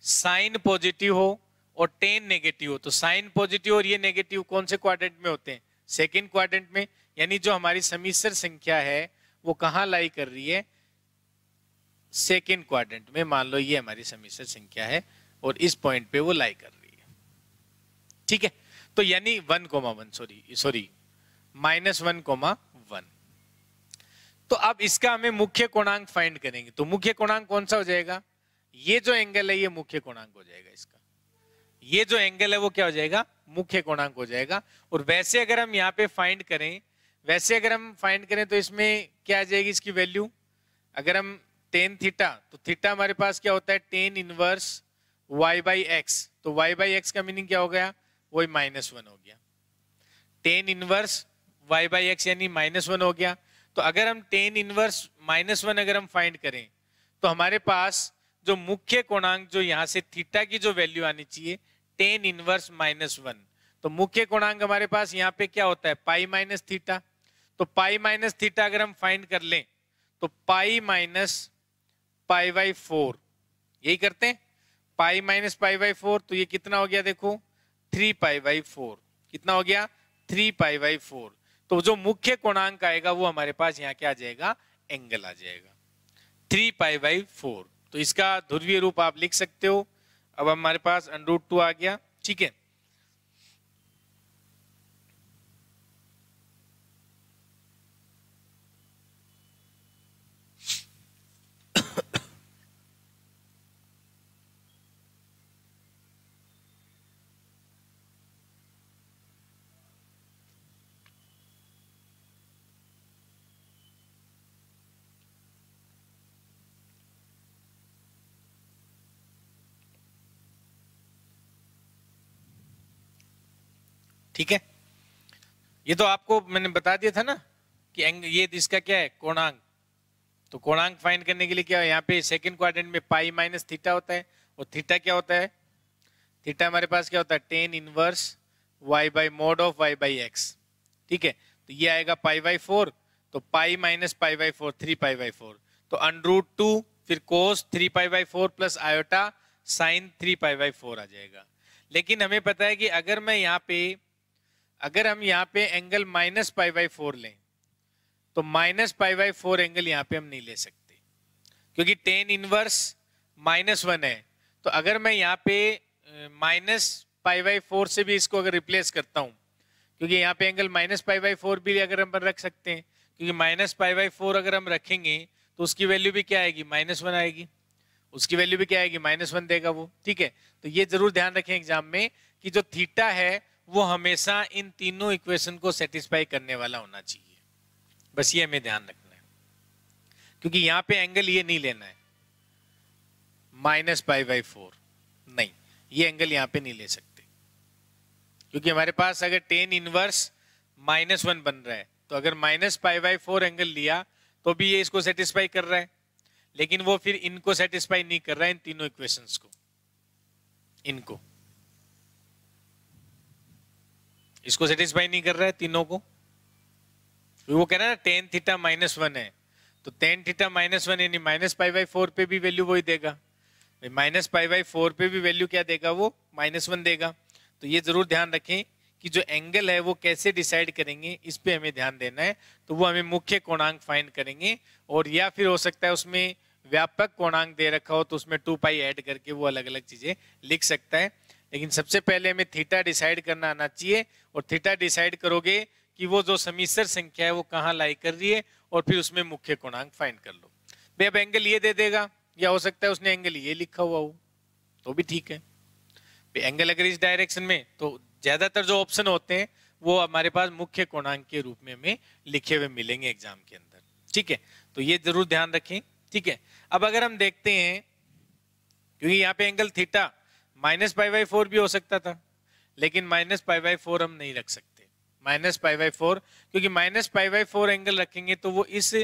[SPEAKER 1] साइन पॉजिटिव हो और tan नेगेटिव हो, तो साइन पॉजिटिव और ये नेगेटिव कौन से क्वाड्रेंट में होते हैं, सेकेंड क्वाड्रेंट में। यानी जो हमारी सम्मिश्र संख्या है वो कहां लाई कर रही है, सेकेंड क्वाड्रेंट में। मान लो ये हमारी सम्मिश्र संख्या है और इस पॉइंट पे वो लाई कर रही है, ठीक है। तो यानी 1,1 सॉरी -1,1। तो अब इसका हमें मुख्य कोणांक फाइंड करेंगे, तो मुख्य कोणांक कौन सा हो जाएगा, ये जो एंगल है ये मुख्य कोणांक हो जाएगा इसका, ये जो एंगल है वो क्या हो जाएगा, मुख्य कोणांक हो जाएगा। और वैसे अगर हम यहाँ पे फाइंड करें, तो इसमें क्या आ जाएगी इसकी वैल्यू, अगर हम tan थीटा, तो थीटा हमारे पास क्या होता है tan इनवर्स y/x, तो y/x का मीनिंग क्या हो गया, वही -1 हो गया, tan इनवर्स y/x यानी -1 हो गया। तो अगर हम tan इनवर्स -1 अगर हम फाइंड करें, तो हमारे पास जो मुख्य कोणांक जो यहाँ से थीटा की जो वैल्यू आनी चाहिए tan इनवर्स -1, तो मुख्य कोणांक हमारे पास यहाँ पे क्या होता है पाई माइनस थीटा। तो पाई माइनस थीटा अगर हम फाइंड कर लें तो पाई माइनस π/4, यही करते हैं, पाई माइनस π/4, तो ये कितना हो गया देखो 3π/4, कितना हो गया 3π/4। तो जो मुख्य कोणांक आएगा वो हमारे पास यहाँ क्या आ जाएगा, एंगल आ जाएगा 3π/4। तो इसका ध्रुवीय रूप आप लिख सकते हो। अब हमारे पास √2 आ गया, ठीक है। ठीक है, ये तो आपको मैंने बता दिया था ना कि ये इसका क्या है कोणांक, तो कोणांक फाइंड करने के लिए क्या है, यहाँ पे सेकंड क्वाड्रेंट में पाई माइनस थीटा होता है, और थीटा क्या होता है, थीटा हमारे पास क्या होता है, tan inverse y by mod of y by x. ठीक है, तो ये आएगा पाई बाई 4, तो pi minus pi by 4 3 pi by 4, तो √2 फिर cos 3 pi by 4 plus iota sine 3 pi by 4 आ जाएगा। लेकिन हमें पता है कि अगर हम यहाँ पे एंगल माइनस पाई बाई 4 लें तो माइनस पाई बाई 4 एंगल यहाँ पे हम नहीं ले सकते, क्योंकि टेन इनवर्स -1 है। तो अगर मैं यहाँ पे माइनस पाई बाई 4 से भी इसको अगर रिप्लेस करता हूँ, क्योंकि यहाँ पे एंगल माइनस पाई बाई 4 भी अगर हम रख सकते हैं, क्योंकि माइनस पाई बाई 4 अगर हम रखेंगे तो उसकी वैल्यू भी क्या आएगी, -1 आएगी, उसकी वैल्यू भी क्या आएगी, -1 देगा वो। ठीक है, तो ये जरूर ध्यान रखें एग्जाम में कि जो थीटा है वो हमेशा इन तीनों इक्वेशन को सेटिस्फाई करने वाला होना चाहिए, बस ये हमें ध्यान रखना है, क्योंकि यहाँ पे एंगल ये नहीं लेना है माइनस पाई बाई 4, नहीं, ये एंगल यहाँ पे नहीं ले सकते, क्योंकि हमारे पास अगर टेन इनवर्स -1 बन रहा है, तो अगर माइनस पाई बाई 4 एंगल लिया तो भी ये इसको सेटिस्फाई कर रहा है, लेकिन वो फिर इनको सेटिस्फाई नहीं कर रहा है, इन तीनों इक्वेशंस को, इनको, इसको सेटिस्फाई नहीं कर रहा है तीनों को। वो कह रहा है ना टेन थीटा -1 है, तो टेन थीटा -1 यानी माइनस पाई बाई 4 पे भी वैल्यू वही देगा, माइनस पाई बाई 4 पे भी वैल्यू क्या देगा, वो -1 देगा। तो ये जरूर ध्यान रखें कि जो एंगल है वो कैसे डिसाइड करेंगे, इस पे हमें ध्यान देना है। तो वो हमें मुख्य कोणांक फाइंड करेंगे, और या फिर हो सकता है उसमें व्यापक कोणांक दे रखा हो तो उसमें 2 पाई ऐड करके वो अलग अलग चीजें लिख सकता है। लेकिन सबसे पहले हमें थीटा डिसाइड करना आना चाहिए, और थीटा डिसाइड करोगे कि वो जो समीसर संख्या है वो कहाँ लाई कर रही है, और फिर उसमें मुख्य कोणांक फाइंड कर लो। भाई अब एंगल ये दे देगा, या हो सकता है उसने एंगल ये लिखा हुआ हो, तो भी ठीक है। एंगल अगर इस डायरेक्शन में, तो ज्यादातर जो ऑप्शन होते हैं वो हमारे पास मुख्य कोणांक के रूप में हमें लिखे हुए मिलेंगे एग्जाम के अंदर। ठीक है, तो ये जरूर ध्यान रखें। ठीक है, अब अगर हम देखते हैं, क्योंकि यहाँ पे angle theta minus pi by 4 भी हो सकता था, लेकिन माइनस पाई बाई 4 हम नहीं रख सकते, माइनस पाई बाई 4, क्योंकि माइनस पाई बाई 4 एंगल रखेंगे तो वो इस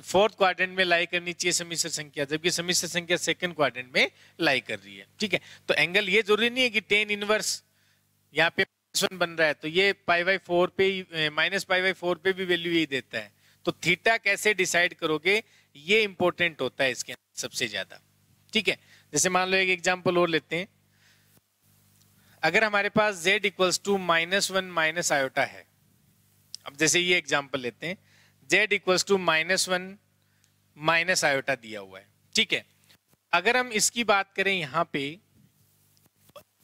[SPEAKER 1] फोर्थ क्वाड्रेंट में लाई करनी चाहिए समिश्र संख्या, जबकि समिश्र संख्या सेकंड क्वाड्रेंट में लाई कर रही है। ठीक है, तो एंगल ये जरूरी नहीं है कि टेन इनवर्स यहाँ पे -1 बन रहा है तो ये पाई बाई 4 पे, माइनस पाई बाई 4 पे भी वैल्यू यही देता है। तो थीटा कैसे डिसाइड करोगे, ये इंपॉर्टेंट होता है इसके अंदर सबसे ज्यादा। ठीक है, जैसे मान लो एक एग्जांपल और लेते हैं, अगर हमारे पास z equals to -1 minus iota है, अब जैसे ये एग्जांपल लेते हैं, z equals to -1 minus iota दिया हुआ है। ठीक है, अगर हम इसकी बात करें यहाँ पे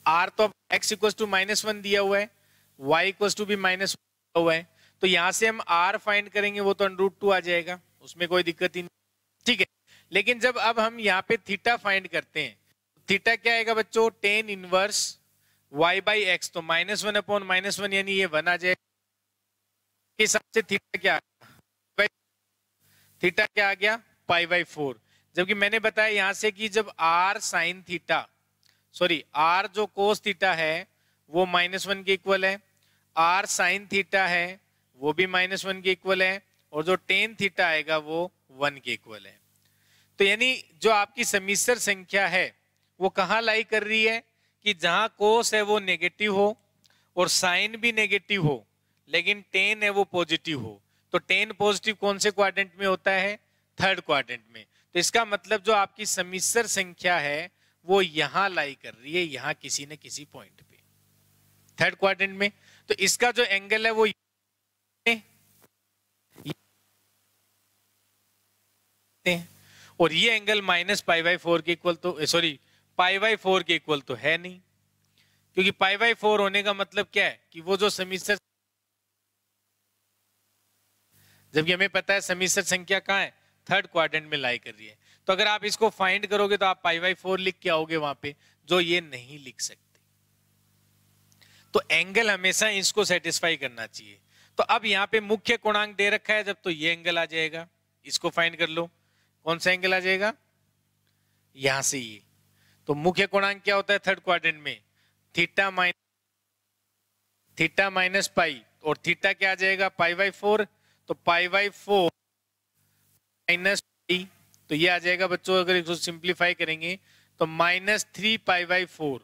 [SPEAKER 1] r तो अब x इक्वल्स टू -1 दिया हुआ है, y इक्वल्स टू भी -1 दिया हुआ है, तो यहां से हम r फाइंड करेंगे वो तो √2 आ जाएगा, उसमें कोई दिक्कत ही नहीं। ठीक है, लेकिन जब अब हम यहाँ पे थीटा फाइंड करते हैं, थीटा क्या आएगा बच्चों, tan inverse y by x, तो -1 अपॉन -1 यानी ये 1 आ जाएगा। इस हिसाब से थीटा क्या, थीटा क्या आ गया, पाई बाई 4। जबकि मैंने बताया यहां से कि जब r sine theta, sorry r जो कोस थीटा है वो -1 के इक्वल है, r साइन थीटा है वो भी -1 के इक्वल है, और जो टेन थीटा आएगा वो 1 के इक्वल है। तो यानी जो आपकी समिश्र संख्या है वो कहाँ लाई कर रही है, कि जहां कोस है वो नेगेटिव हो और साइन भी नेगेटिव हो, लेकिन टेन है वो पॉजिटिव हो। तो टेन पॉजिटिव कौन से क्वाड्रेंट में होता है, थर्ड क्वाड्रेंट में। तो इसका मतलब जो आपकी समिश्र संख्या है वो यहां लाई कर रही है, यहां किसी न किसी पॉइंट पे, थर्ड क्वाड्रेंट में। तो इसका जो एंगल है वो और ये एंगल माइनस पाई बाई 4 के इक्वल, तो सॉरी पाई बाई 4 के इक्वल तो है नहीं, क्योंकि पाई बाई 4 होने का मतलब क्या है कि वो जो समिश्र, जबकि हमें पता है समिश्र संख्या कहाँ है, थर्ड क्वाड्रेंट में लाई कर रही है। तो अगर आप इसको फाइंड करोगे तो आप पाई बाई 4 लिख के आओगे वहां पे, जो ये नहीं लिख सकते। तो एंगल हमेशा इसको सेटिस्फाई करना चाहिए। तो अब यहाँ पे मुख्य कोणांक दे रखा है, जब तो ये एंगल आ जाएगा, इसको फाइंड कर लो, कौन सा एंगल आ जाएगा, यहां से ये। तो मुख्य कोणांक क्या होता है थर्ड क्वाड्रेंट में, थीटा माइनस पाई, और थीटा क्या आ जाएगा, पाई बाई 4। तो पाई बाई 4 माइनस तो ये आ जाएगा बच्चों, अगर इसको सिंप्लीफाई करेंगे तो -3π/4।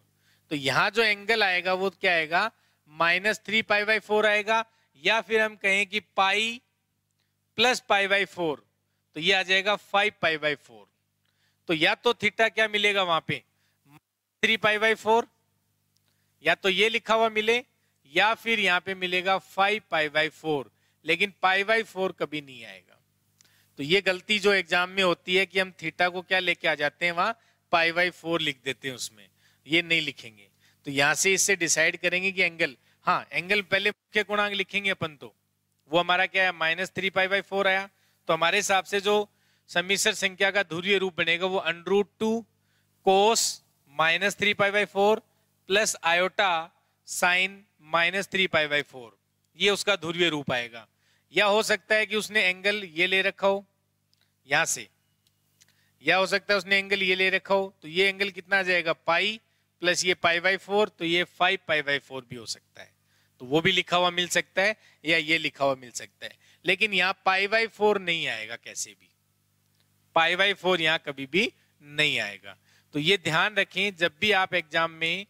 [SPEAKER 1] तो यहाँ जो एंगल आएगा वो क्या आएगा, -3π/4 आएगा, या फिर हम कहें कि पाई प्लस π/4, तो ये आ जाएगा 5π/4। तो या तो थीटा क्या मिलेगा वहां पे 3π/4, या तो ये लिखा हुआ मिले, या फिर यहाँ पे मिलेगा 5π/4, लेकिन π/4 कभी नहीं आएगा। तो ये गलती जो एग्जाम में होती है कि हम थीटा को क्या लेके आ जाते हैं, वहां π/4 लिख देते हैं उसमें, ये नहीं लिखेंगे। तो यहां से इससे डिसाइड करेंगे कि एंगल, हाँ एंगल पहले मुख्य गुणांक लिखेंगे अपन, तो वो हमारा क्या है -3π/4 आया। तो हमारे हिसाब से जो सम्मिश्र संख्या का ध्रुवीय रूप बनेगा वो √2 cos -3π/4 प्लस आयोटा साइन -3π/4, ये उसका ध्रुवीय रूप आएगा। या हो सकता है कि उसने एंगल ये ले रखा हो यहां से, या हो सकता है उसने एंगल ये ले रखा हो, तो ये एंगल कितना आ जाएगा पाई प्लस ये π/4, तो ये 5π/4 भी हो सकता है। तो वो भी लिखा हुआ मिल सकता है, या ये लिखा हुआ मिल सकता है, लेकिन यहाँ π/4 नहीं आएगा, कैसे भी π/4 यहाँ कभी भी नहीं आएगा। तो ये ध्यान रखें, जब भी आप एग्जाम में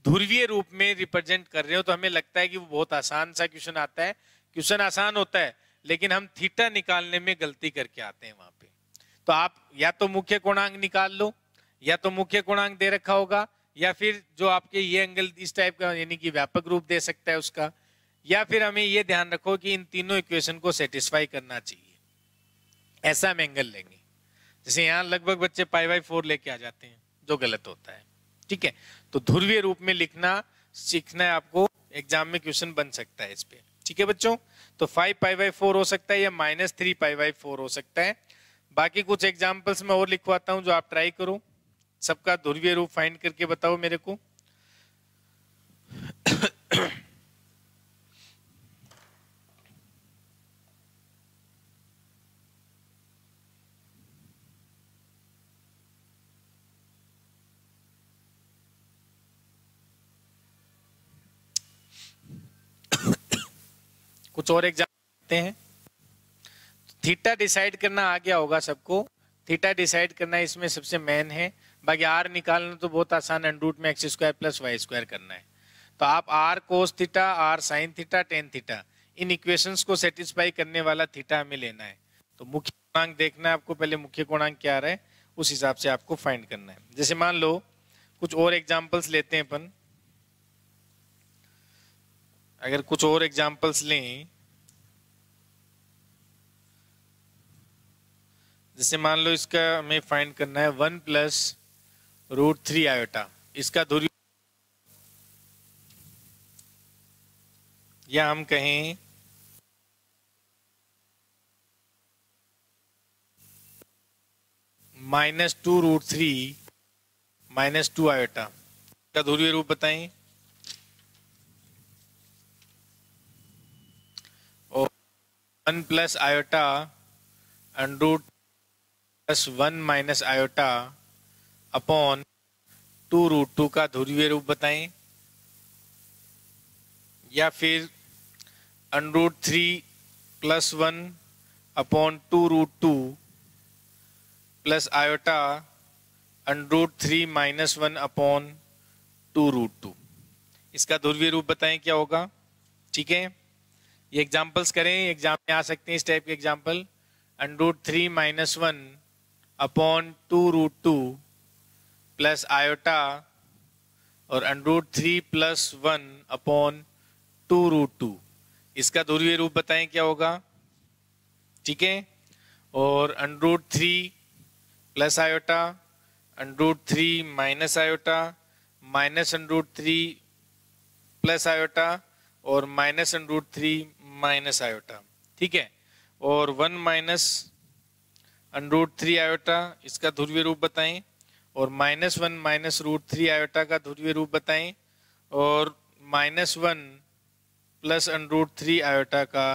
[SPEAKER 1] ध्रुवीय रूप में रिप्रेजेंट कर रहे हो तो हमें लगता है कि वो बहुत आसान सा क्वेश्चन आता है, क्वेश्चन आसान होता है, लेकिन हम थीटा निकालने में गलती करके आते हैं वहां पे। तो आप या तो मुख्य कोणांक निकाल लो, या तो मुख्य कोणांक दे रखा होगा, या फिर जो आपके ये एंगल इस टाइप का यानी कि व्यापक रूप दे सकता है उसका, या फिर हमें ये ध्यान रखो कि इन तीनों इक्वेशन को सेटिस्फाई करना चाहिए, ऐसा हम एंगल लेंगे। जैसे यहाँ लगभग बच्चे π/4 लेके आ जाते हैं, जो गलत होता है। ठीक है, तो ध्रुवीय रूप में लिखना सीखना है आपको, एग्जाम में क्वेश्चन बन सकता है इस पे। ठीक है बच्चों, तो 5π/4 हो सकता है या -3π/4 हो सकता है। बाकी कुछ एग्जाम्पल्स मैं और लिखवाता हूं जो आप ट्राई करो, सबका ध्रुवीय रूप फाइंड करके बताओ मेरे को। कुछ और एग्जाम्पल हैं। थीटा डिसाइड करना आ गया होगा सबको, थीटा डिसाइड करना इसमें सबसे मेन है। बाकी आर निकालना तो बहुत आसान, √ में x² + y² करना है। तो आप r cos theta, r sin theta, tan theta, इन इक्वेशंस को सेटिस्फाई करने वाला थीटा हमें लेना है। तो मुख्य कोणांक देखना है आपको, पहले मुख्य कोणांक क्या आ रहा है उस हिसाब से आपको फाइंड करना है। जैसे मान लो कुछ और एग्जाम्पल्स लेते हैं अपन, अगर कुछ और एग्जाम्पल्स लें, जैसे मान लो इसका हमें फाइंड करना है 1 + √3 आयोटा, इसका ध्रुवीय, या हम कहें -2√3 - 2 आयोटा का ध्रुवीय रूप बताएं। और 1 + आयोटा √1 - आयोटा अपॉन 2√2 का ध्रुवीय रूप बताएं, या फिर √3 + 1 अपॉन 2√2 प्लस आयोटा √3 - 1 अपॉन 2√2, इसका ध्रुवीय रूप बताएं क्या होगा। ठीक है, ये एग्जाम्पल्स करें, एग्जाम में आ सकते हैं इस टाइप के एग्जाम्पल। √3 - 1 अपॉन 2√2 प्लस आयोटा और √3 + 1 अपॉन 2√2, इसका ध्रुवीय रूप बताएं क्या होगा। ठीक है, और √3 plus iota, √3 minus iota, minus √3 plus iota और माइनस √3 माइनस आयोटा। ठीक है, और 1 माइनस √3 आयोटा, इसका ध्रुवीय रूप बताएं, और -1 माइनस √3 आयोटा का ध्रुवीय रूप बताएं, और -1 प्लस √3 आयोटा का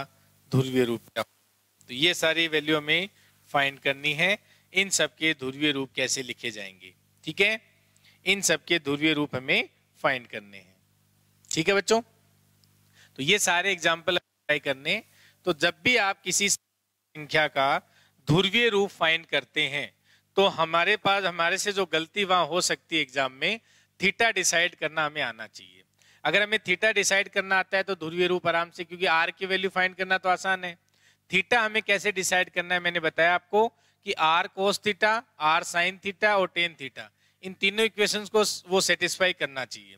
[SPEAKER 1] ध्रुवीय रूप क्या। तो ये सारी वैल्यू हमें फाइंड करनी है, इन सब के ध्रुवीय रूप कैसे लिखे जाएंगे। ठीक है, इन सब के ध्रुवीय रूप हमें फाइंड करने हैं। ठीक है बच्चों, तो ये सारे एग्जाम्पल ट्राई करने। तो जब भी आप किसी संख्या का ध्रुवीय रूप फाइंड करते हैं तो हमारे पास हमारे से जो गलती वहां हो सकती है एग्जाम में, थीटा डिसाइड करना हमें आना चाहिए। अगर हमें थीटा डिसाइड करना आता है तो ध्रुवीय रूप आराम से, क्योंकि आर की वैल्यू फाइंड करना तो आसान है। थीटा हमें कैसे डिसाइड करना है मैंने बताया आपको कि r cos theta, r sine theta और टेन थीटा, इन तीनों इक्वेशंस को वो सेटिस्फाई करना चाहिए।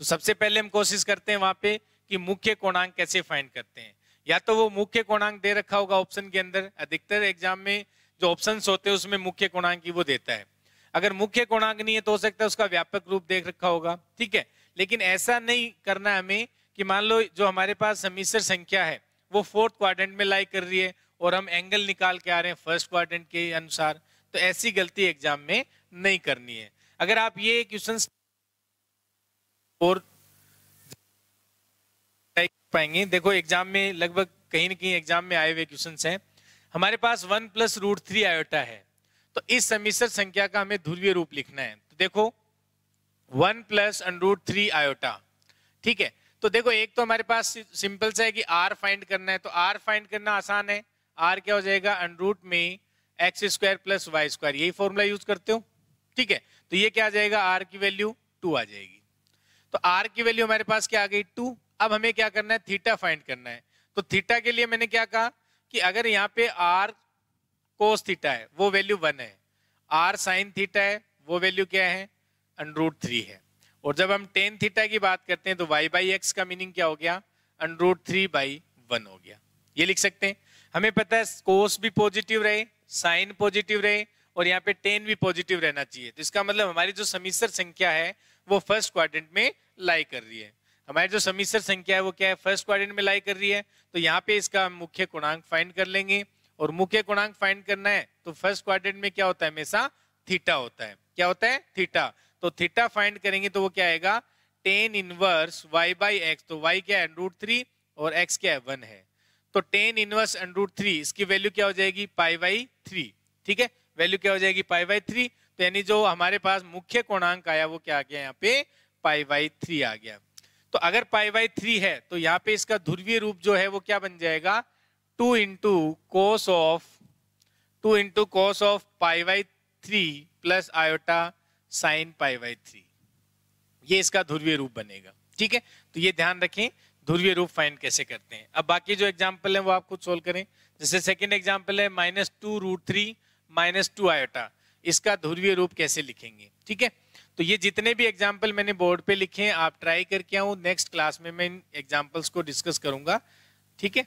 [SPEAKER 1] तो सबसे पहले हम कोशिश करते हैं वहां पे कि मुख्य कोणांक कैसे फाइंड करते हैं। या तो वो मुख्य कोणांक दे रखा होगा ऑप्शन के अंदर, अधिकतर एग्जाम में जो ऑप्शंस होते हैं उसमें मुख्य कोणांक ही वो देता है। अगर मुख्य कोणांक नहीं है तो हो सकता है उसका व्यापक रूप देख रखा होगा, ठीक है। लेकिन ऐसा नहीं करना हमें कि मान लो जो हमारे पास सम्मिश्र संख्या है वो फोर्थ क्वाड्रेंट में लाई कर रही है और हम एंगल निकाल के आ रहे हैं फर्स्ट क्वाड्रेंट के अनुसार, तो ऐसी गलती एग्जाम में नहीं करनी है। अगर आप ये क्वेश्चन और पाएंगे, देखो एग्जाम में लगभग कहीं ना कहीं एग्जाम में आए हुए क्वेश्चंस हैं। हमारे पास 1 + √3 आयोटा है, तो इस सम्मिश्र संख्या का हमें ध्रुवीय रूप लिखना है। तो देखो 1 + √3 आयोटा, ठीक है। तो देखो एक तो हमारे पास सिंपल सा है कि आर फाइंड करना है, तो आर फाइंड करना आसान है। आर क्या हो जाएगा, √में x² + y², यही फॉर्मूला यूज करते हो, ठीक है। तो ये क्या आ जाएगा, आर की वैल्यू 2 आ जाएगी। तो आर की वैल्यू हमारे पास क्या आ गई, 2। अब हमें क्या करना है, थीटा फाइंड करना है। तो थीटा के लिए मैंने क्या कहा कि अगर यहाँ पे आर कोस थीटा है वो वैल्यू 1 है, आर साइन थीटा है वो वैल्यू क्या है, √3 है। और जब हम टेन थीटा की बात करते हैं तो y/x का मीनिंग क्या हो गया, √3/1 हो गया। ये लिख सकते हैं। हमें पता है कोस भी पॉजिटिव रहे, साइन पॉजिटिव रहे और यहाँ पे टेन भी पॉजिटिव रहना चाहिए। तो इसका मतलब हमारी जो सम्मिश्र संख्या है वो फर्स्ट क्वाड्रेंट में लाई कर रही है। हमारी जो सम्मिश्र संख्या है वो क्या है, फर्स्ट क्वाड्रेंट में लाई कर रही है। तो यहाँ पे इसका मुख्य कोणांक फाइंड कर लेंगे, और मुख्य कोणांक फाइंड करना है तो फर्स्ट क्वाड्रेंट में क्या होता है, हमेशा थीटा होता है। क्या होता है, थीटा। तो थीटा फाइंड करेंगे तो वो क्या आएगा, tan इनवर्स y/x। तो y क्या है, √3 और x क्या है, 1 है। तो tan इनवर्स √3 इसकी वैल्यू क्या हो जाएगी, π/3, ठीक है। वैल्यू क्या हो जाएगी, π/3। तो यानी जो हमारे पास मुख्य कोणांक आया वो क्या आ गया, यहाँ पे π/3 आ गया। तो अगर π/3 है तो यहाँ पे इसका ध्रुवीय रूप जो है वो क्या बन जाएगा, 2 × cos of π/3 plus iota sine π/3, ये इसका ध्रुवीय रूप बनेगा, ठीक है। तो ये ध्यान रखें ध्रुवीय रूप फाइंड कैसे करते हैं। अब बाकी जो एग्जांपल है वो आप खुद सोल्व करें। जैसे सेकंड एग्जांपल है -2√3 -2 आयोटा, इसका ध्रुवीय रूप कैसे लिखेंगे, ठीक है। तो ये जितने भी एग्जांपल मैंने बोर्ड पे लिखे हैं आप ट्राई करके आओ, नेक्स्ट क्लास में मैं इन एग्जांपल्स को डिस्कस करूंगा, ठीक है।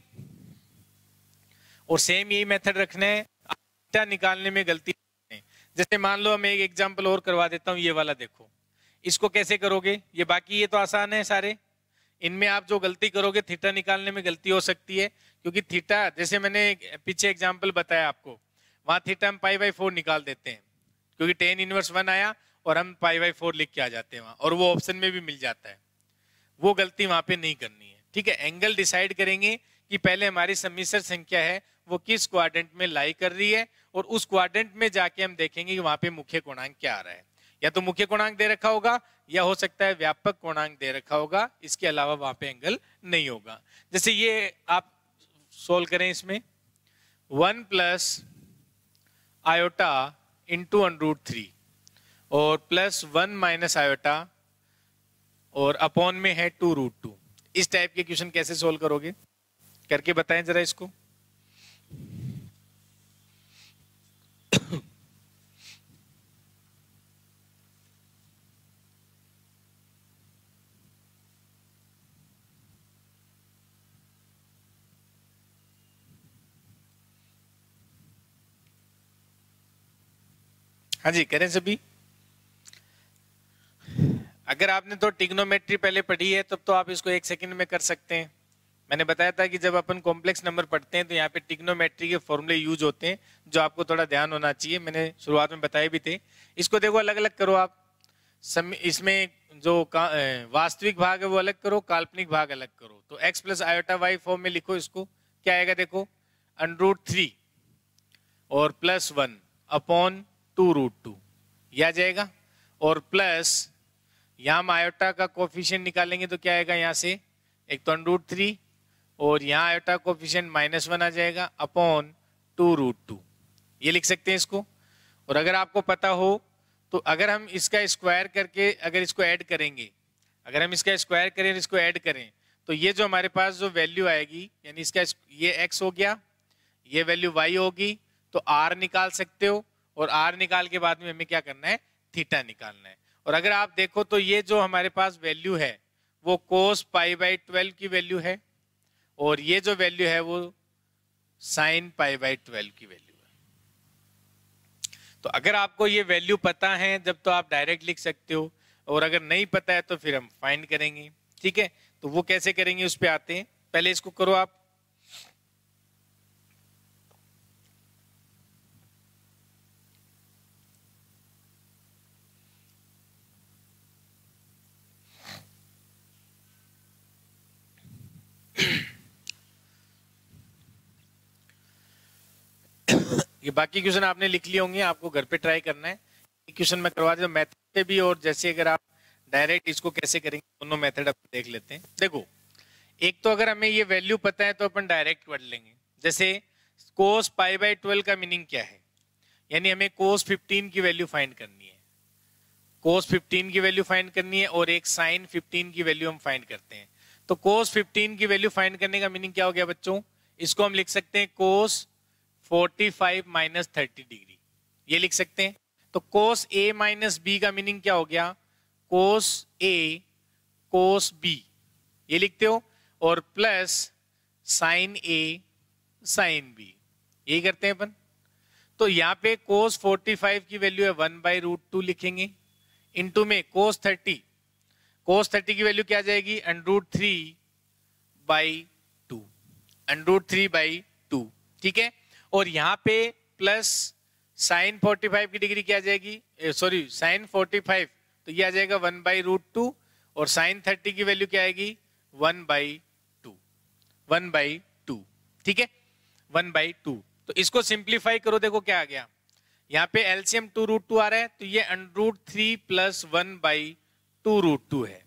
[SPEAKER 1] और सेम यही मेथड रखना है, थीटा निकालने में गलती नहीं। जैसे मान लो मैं एक एग्जांपल और करवा देता हूँ, ये वाला देखो, इसको कैसे करोगे, ये बाकी ये तो आसान है सारे, इनमें आप जो गलती करोगे थीटा निकालने में गलती हो सकती है। क्योंकि थीटा जैसे मैंने पीछे एग्जांपल बताया आपको, वहां थीटा हम π/4 निकाल देते हैं, क्योंकि tan इनवर्स 1 आया और हम π/4 लिख के आ जाते हैं वहां, और वो ऑप्शन में भी मिल जाता है। वो गलती वहां पे नहीं करनी है, ठीक है। एंगल डिसाइड करेंगे कि पहले हमारी सम्मिश्र संख्या है वो किस क्वाड्रेंट में लाई कर रही है, और उस क्वाड्रेंट में जाके हम देखेंगे कि वहां पे मुख्य कोणांक क्या आ रहा है। या तो मुख्य कोणांक दे रखा होगा या हो सकता है व्यापक कोणांक दे रखा होगा, इसके अलावा वहां पे एंगल नहीं होगा। जैसे ये आप सोल्व करें, इसमें 1 + आयोटा इंटू √3 और +1 - आयोटा और अपॉन में है 2√2। इस टाइप के क्वेश्चन कैसे सोल्व करोगे, करके बताएं जरा इसको। हाँ जी करें सभी। अगर आपने तो ट्रिग्नोमेट्री पहले पढ़ी है तब तो आप इसको 1 सेकंड में कर सकते हैं। मैंने बताया था कि जब अपन कॉम्प्लेक्स नंबर पढ़ते हैं तो यहाँ पे ट्रिग्नोमेट्री के फॉर्मूले यूज होते हैं, जो आपको थोड़ा ध्यान होना चाहिए। मैंने शुरुआत में बताए भी थे। इसको देखो अलग अलग करो आप, इसमें जो वास्तविक भाग है वो अलग करो, काल्पनिक भाग अलग करो। तो x + आयोटा y फॉर्म में लिखो इसको, क्या आएगा देखो, √3 और +1 अपॉन 2√2 यह आ जाएगा। और प्लस यहाँ हम आयोटा का कोफिशिएंट निकालेंगे तो क्या आएगा, यहाँ से एक तो √3 और यहाँ आयोटा कोफिशिएंट -1 आ जाएगा अपॉन 2√2। ये लिख सकते हैं इसको। और अगर आपको पता हो तो अगर हम इसका स्क्वायर करके अगर इसको ऐड करेंगे, अगर हम इसका स्क्वायर करें और इसको ऐड करें, तो ये जो हमारे पास जो वैल्यू आएगी, यानी इसका ये x हो गया, ये वैल्यू y होगी, तो r निकाल सकते हो। और r निकाल के बाद में हमें क्या करना है, थीटा निकालना है। और अगर आप देखो तो ये जो हमारे पास वैल्यू है वो cos π/12 की वैल्यू है, और ये जो वैल्यू है वो sin π/12 की वैल्यू है। तो अगर आपको ये वैल्यू पता है जब, तो आप डायरेक्ट लिख सकते हो, और अगर नहीं पता है तो फिर हम फाइंड करेंगे। ठीक है, तो वो कैसे करेंगे उस पे आते हैं। पहले इसको करो आप। ये बाकी क्वेश्चन आपने लिख लिए होंगे, आपको घर पे ट्राई करना है। क्वेश्चन मैं करवा देता हूं मैथड से भी, और जैसे अगर आप डायरेक्ट इसको कैसे करेंगे, दोनों मेथड अपन देख लेते हैं। देखो, एक तो अगर हमें ये वैल्यू पता है तो अपन डायरेक्ट कर लेंगे। जैसे cos π/12 का मीनिंग क्या है, यानी हमें cos 15 की वैल्यू फाइंड करनी है, cos 15 की वैल्यू फाइंड करनी है, और एक sin 15 की वैल्यू हम फाइंड करते हैं। तो cos 15 की वैल्यू फाइंड करने का मीनिंग क्या हो गया बच्चों, इसको हम लिख सकते हैं cos 45 माइनस 30 डिग्री, ये लिख सकते हैं। तो cos a माइनस b का मीनिंग क्या हो गया, cos a cos b, ये लिखते हो, और plus sin a sin b, यही करते हैं अपन। तो यहाँ पे cos 45 की वैल्यू है 1/√2 लिखेंगे, इनटू में cos 30 की वैल्यू क्या आ जाएगी, √3/2, √3/2। ठीक है, और यहाँ पे प्लस sin 45 की डिग्री क्या आ जाएगी, सॉरी sin 45, तो ये आ जाएगा 1/√2, और sin 30 की वैल्यू क्या आएगी 1/2। ठीक है, 1/2। तो इसको सिंप्लीफाई करो, देखो क्या आ गया, यहाँ पे एलसीएम 2√2 आ रहा है, तो ये √3 + 1/2√2 है।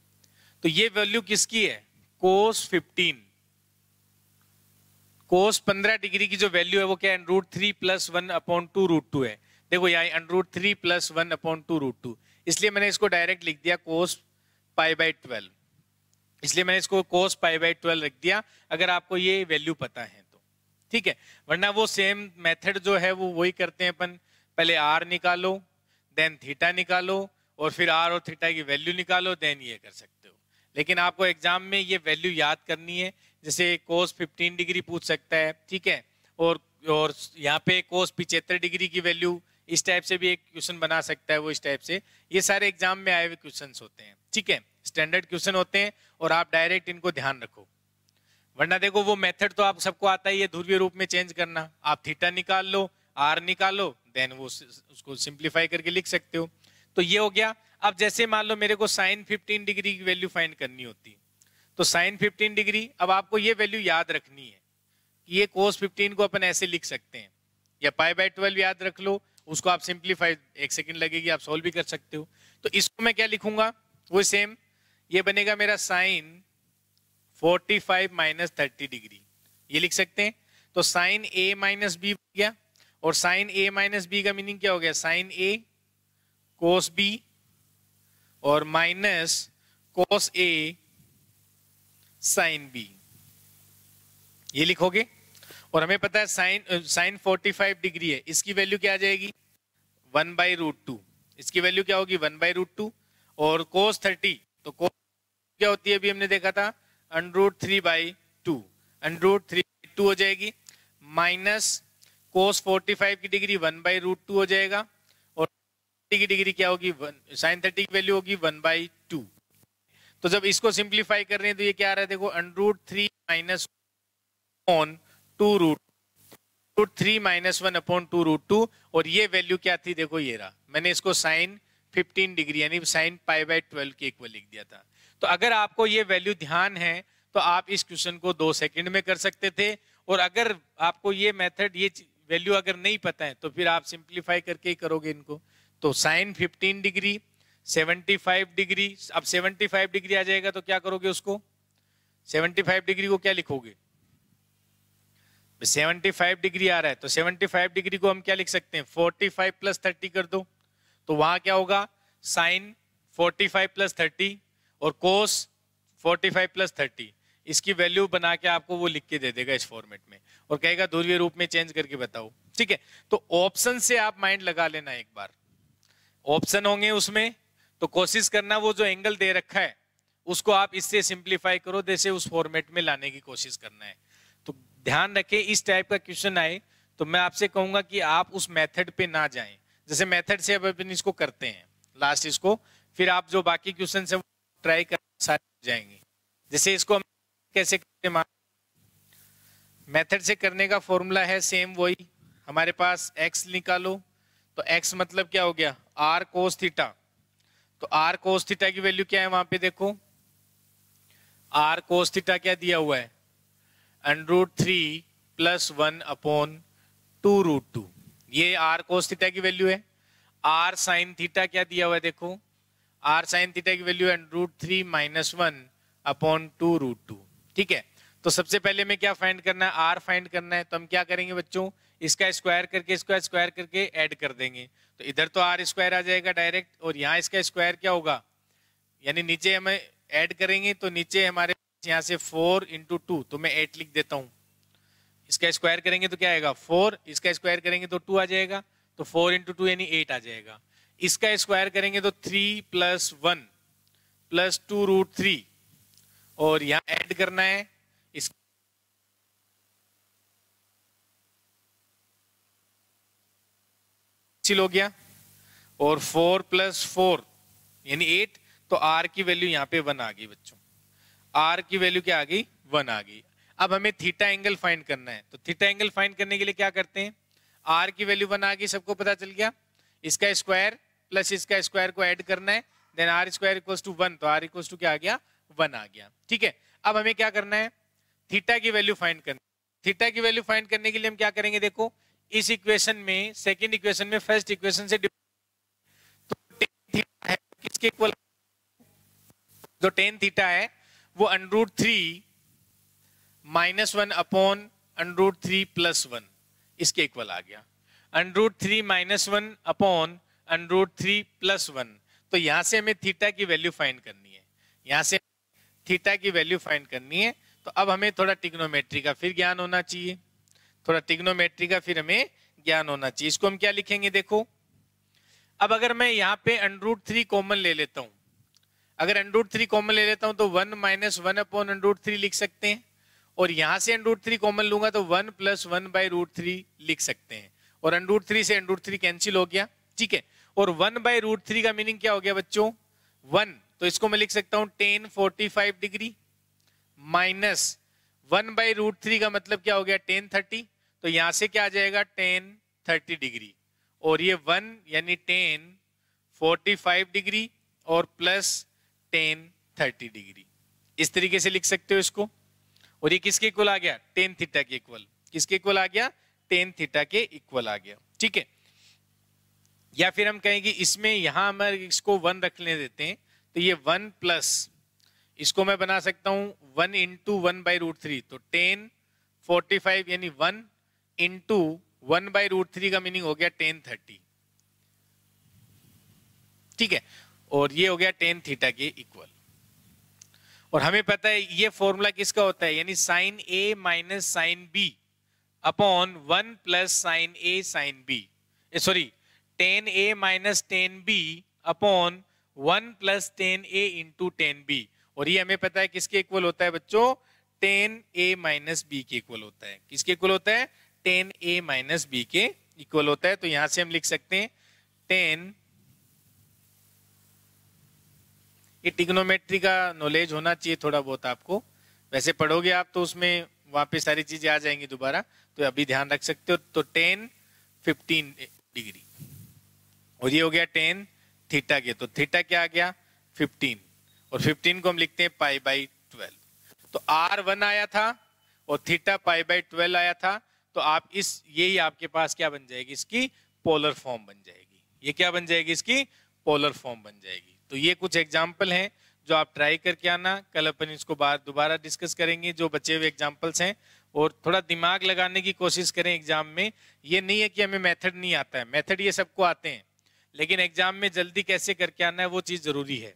[SPEAKER 1] तो ये वैल्यू किसकी है, cos 15, cos 15 डिग्री की जो वैल्यू है वो क्या है, √3 + 1/2√2 है। देखो यहाँ √3 + 1/2√2, इसलिए मैंने इसको डायरेक्ट लिख दिया cos π/12, इसलिए मैंने इसको cos π/12 रख दिया, अगर आपको ये वैल्यू पता है तो। ठीक है, वरना वो सेम मेथड जो है वो वही करते हैं अपन, पहले r निकालो, देन थीटा निकालो, और फिर r और थीटा की वैल्यू निकालो, देन ये कर सकते हो। लेकिन आपको एग्जाम में ये वैल्यू याद करनी है, जैसे cos 15 डिग्री पूछ सकता है। ठीक है, और यहाँ पे cos 75 डिग्री की वैल्यू, इस टाइप से भी एक क्वेश्चन बना सकता है वो, इस टाइप से। ये सारे एग्जाम में आए हुए क्वेश्चंस होते हैं। ठीक है, स्टैंडर्ड क्वेश्चन होते हैं, और आप डायरेक्ट इनको ध्यान रखो, वरना देखो वो मेथड तो आप सबको आता ही है ध्रुवीय रूप में चेंज करना। आप थीटा निकाल लो, r निकालो, देन वो उसको सिंप्लीफाई करके लिख सकते हो। तो ये हो गया। अब जैसे मान लो मेरे को sin 15 डिग्री की वैल्यू फाइंड करनी होती, तो sin 15 डिग्री, अब आपको ये वैल्यू याद रखनी है कि ये cos 15 को अपन ऐसे लिख सकते हैं, या π/12 याद रख लो, उसको आप सिंप्लीफाई, 1 सेकंड लगेगी, आप सॉल्व भी कर सकते हो। तो इसको मैं क्या लिखूंगा, वो सेम, ये बनेगा मेरा sin 45 माइनस 30 डिग्री, ये लिख सकते हैं। तो sin a माइनस बी बन गया, और sin a माइनस बी का मीनिंग क्या हो गया, sin a cos b, और minus cos a sin b, ये लिखोगे। और हमें पता है sin 45 डिग्री है, इसकी वैल्यू क्या आ जाएगी 1/√2, इसकी वैल्यू क्या होगी 1/√2। और cos 30, तो cos क्या होती है, अभी हमने देखा था √3/2, √3/2 हो जाएगी, माइनस cos 45 की डिग्री 1/√2 हो जाएगा, और 30 की डिग्री क्या होगी, sin 30 की वैल्यू होगी 1/2। तो जब इसको सिंप्लीफाई कर रहे हैं तो ये क्या आ रहा है, देखो √3 माइनस 1/2√2, और ये वैल्यू क्या थी, देखो ये रहा, मैंने इसको sin 15 डिग्री यानी sin π/12 के इक्वल लिख दिया था। तो अगर आपको ये वैल्यू ध्यान है तो आप इस क्वेश्चन को 2 सेकंड में कर सकते थे, और अगर आपको ये मेथड, ये वैल्यू अगर नहीं पता है तो फिर आप सिंप्लीफाई करके ही करोगे इनको। तो sin 15 डिग्री 75 डिग्री, अब 75 डिग्री आ जाएगा तो क्या करोगे उसको, 75 डिग्री को क्या लिखोगे, 75 डिग्री आ रहा है तो 75 डिग्री को हम क्या लिख सकते हैं, 45 प्लस 30 कर दो, तो वहां क्या होगा, साइन 45 प्लस 30 और कोस 45 प्लस 30, इसकी वैल्यू बना के आपको वो लिख के दे देगा इस फॉर्मेट में और कहेगा ध्रुवीय रूप में चेंज करके बताओ। ठीक है, तो ऑप्शन से आप माइंड लगा लेना एक बार, ऑप्शन होंगे उसमें, तो कोशिश करना वो जो एंगल दे रखा है उसको आप इससे सिंप्लीफाई करो, जैसे उस फॉर्मेट में लाने की कोशिश करना है। तो ध्यान रखें, इस टाइप का क्वेश्चन आए तो मैं आपसे कहूंगा कि आप उस मेथड पे ना जाएं, जैसे मेथड से अब अपन इसको करते हैं लास्ट इसको, फिर आप जो बाकी क्वेश्चन है वो ट्राई कर सारे हो जाएंगे। जैसे इसको हम कैसे करते हैं, मेथड से करने का फॉर्मूला है सेम वही, हमारे पास x निकालो, तो x मतलब क्या हो गया, r cos थीटा, तो r cos थीटा की वैल्यू क्या है वहां पे देखो, r cos थीटा क्या दिया हुआ है, √3 + 1 अपॉन 2√2, ये r cos थीटा की वैल्यू है। r sin थीटा क्या दिया हुआ है देखो, r sin थीटा की वैल्यू है √3 - 1 अपॉन 2√2। ठीक है, तो सबसे पहले में क्या फाइंड करना है, r फाइंड करना है, तो हम क्या करेंगे बच्चों, इसका स्क्वायर करके इसका स्क्वायर करके ऐड कर देंगे, तो इधर तो r स्क्वायर आ जाएगा डायरेक्ट, और यहाँ इसका स्क्वायर क्या होगा, यानी नीचे हमें ऐड करेंगे तो नीचे हमारे यहाँ से 4 × 2, तो मैं 8 लिख देता हूँ, इसका स्क्वायर करेंगे तो क्या आएगा 4, इसका स्क्वायर करेंगे तो 2 आ जाएगा, तो 4 × 2 यानी 8 आ जाएगा। इसका स्क्वायर करेंगे तो 3 + 1 + 2√3, और यहाँ ऐड करना है इस हो गया, और 4 + 4 यानी 8, तो r की वैल्यू यहाँ पे 1 आ गई बच्चों, r की वैल्यू क्या आ गई, 1 आ गई। अब हमें थीटा एंगल फाइंड करना है, तो थीटा एंगल फाइंड करने के लिए क्या करते हैं, r की वैल्यू 1 आ गई, सबको पता चल गया, इसका स्क्वायर प्लस इसका स्क्वायर को ऐड करना है, देन r स्क्वायर = 1, तो r = क्या आ गया, 1 आ गया। ठीक है, अब हमें क्या करना है, थीटा की वैल्यू फाइंड करनी है। थीटा की वैल्यू फाइंड करने के लिए हम क्या करेंगे, देखो इस इक्वेशन में, सेकंड इक्वेशन में फर्स्ट इक्वेशन से, तो tan थीटा है किसके इक्वल, जो tan थीटा है वो √3 - 1 अपॉन √3 + 1 इसके इक्वल आ गया, √3 - 1 अपॉन √3 + 1, तो यहां से हमें थीटा की वैल्यू फाइंड करनी है, यहां से थीटा की वैल्यू फाइंड करनी है। तो अब हमें थोड़ा ट्रिग्नोमेट्री का फिर ज्ञान होना चाहिए, थोड़ा ट्रिग्नोमेट्री का फिर हमें ज्ञान होना चाहिए। इसको हम क्या लिखेंगे देखो, अब अगर मैं यहाँ पे √3 कॉमन ले लेता हूँ, अगर √3 कॉमन ले लेता हूँ तो 1 - 1 अपॉन √3 लिख सकते हैं, और यहां से √3 कॉमन लूंगा तो 1 + 1/√3 लिख सकते हैं, और √3 से √3 कैंसिल हो गया। ठीक है, और 1/√3 का मीनिंग क्या हो गया बच्चों, 1, तो इसको मैं लिख सकता हूं tan 45 डिग्री माइनस 1/√3 का मतलब क्या हो गया tan 30, तो यहां से क्या आ जाएगा tan 30 डिग्री, और ये 1 यानी tan 45 डिग्री और प्लस tan 30 डिग्री, इस तरीके से लिख सकते हो इसको। और ये किसके इक्वल आ गया, tan थीटा के इक्वल, किसके इक्वल आ गया, tan थीटा के इक्वल आ गया। ठीक है, या फिर हम कहेंगे इसमें यहां हम इसको 1 रखने देते हैं, तो ये 1 प्लस इसको मैं बना सकता हूं 1 × 1/√3, तो tan 45 यानी 1 × 1/√3 का मीनिंग हो गया tan 30। ठीक है, और ये हो गया tan थीटा के इक्वल। और हमें पता है ये फॉर्मूला किसका होता है, यानी sin A - sin B upon 1 + sin A sin B, sorry tan A - tan B upon 1 + tan A × tan B, और ये हमें पता है किसके इक्वल होता है बच्चों, tan A - B के इक्वल होता है। किसके इक्वल होता है, tan A - B के इक्वल होता है। तो यहां से हम लिख सकते हैं tan, ये ट्रिग्नोमेट्री का नॉलेज होना चाहिए थोड़ा बहुत आपको, वैसे पढ़ोगे आप तो उसमें वहां पे सारी चीजें आ जाएंगी दोबारा, तो अभी ध्यान रख सकते हो। तो tan 15 डिग्री, और ये हो गया tan थीटा के, तो थीटा क्या आ गया 15, और 15 को हम लिखते हैं π/12। तो r1 आया था और थीटा π/12 आया था, तो आप इस, यही आपके पास क्या बन जाएगी, इसकी पोलर फॉर्म बन जाएगी, ये क्या बन जाएगी, इसकी पोलर फॉर्म बन जाएगी। तो ये कुछ एग्जाम्पल हैं जो आप ट्राई करके आना, कल अपन इसको दोबारा डिस्कस करेंगे, जो बचे हुए एग्जाम्पल्स हैं और थोड़ा दिमाग लगाने की कोशिश करें एग्जाम में। ये नहीं है कि हमें मेथड नहीं आता है, मेथड ये सबको आते हैं, लेकिन एग्जाम में जल्दी कैसे करके आना है वो चीज़ जरूरी है।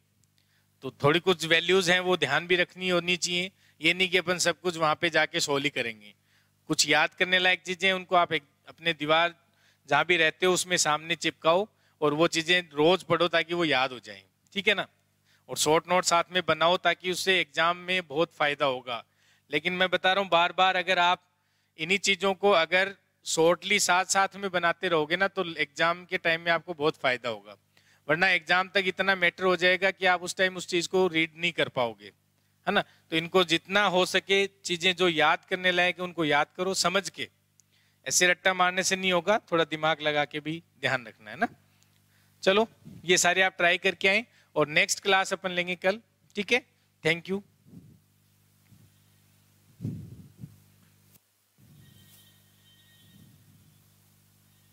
[SPEAKER 1] तो थोड़ी कुछ वैल्यूज हैं वो ध्यान भी रखनी होनी चाहिए। ये नहीं कि अपन सब कुछ वहां पे जाके सोल ही करेंगे। कुछ याद करने लायक चीजें उनको आप अपने दीवार जहाँ भी रहते हो उसमें सामने चिपकाओ और वो चीजें रोज पढ़ो ताकि वो याद हो जाए, ठीक है ना। और शॉर्ट नोट साथ में बनाओ ताकि उससे एग्जाम में बहुत फायदा होगा। लेकिन मैं बता रहा हूँ बार बार, अगर आप इन्हीं चीजों को अगर शॉर्टली साथ साथ में बनाते रहोगे ना तो एग्जाम के टाइम में आपको बहुत फायदा होगा। वरना एग्जाम तक इतना मैटर हो जाएगा कि आप उस टाइम उस चीज को रीड नहीं कर पाओगे, है ना। तो इनको जितना हो सके चीजें जो याद करने लायक है उनको याद करो समझ के। ऐसे रट्टा मारने से नहीं होगा, थोड़ा दिमाग लगा के भी ध्यान रखना है ना। चलो ये सारे आप ट्राई करके आए और नेक्स्ट क्लास अपन लेंगे कल, ठीक है। Thank you.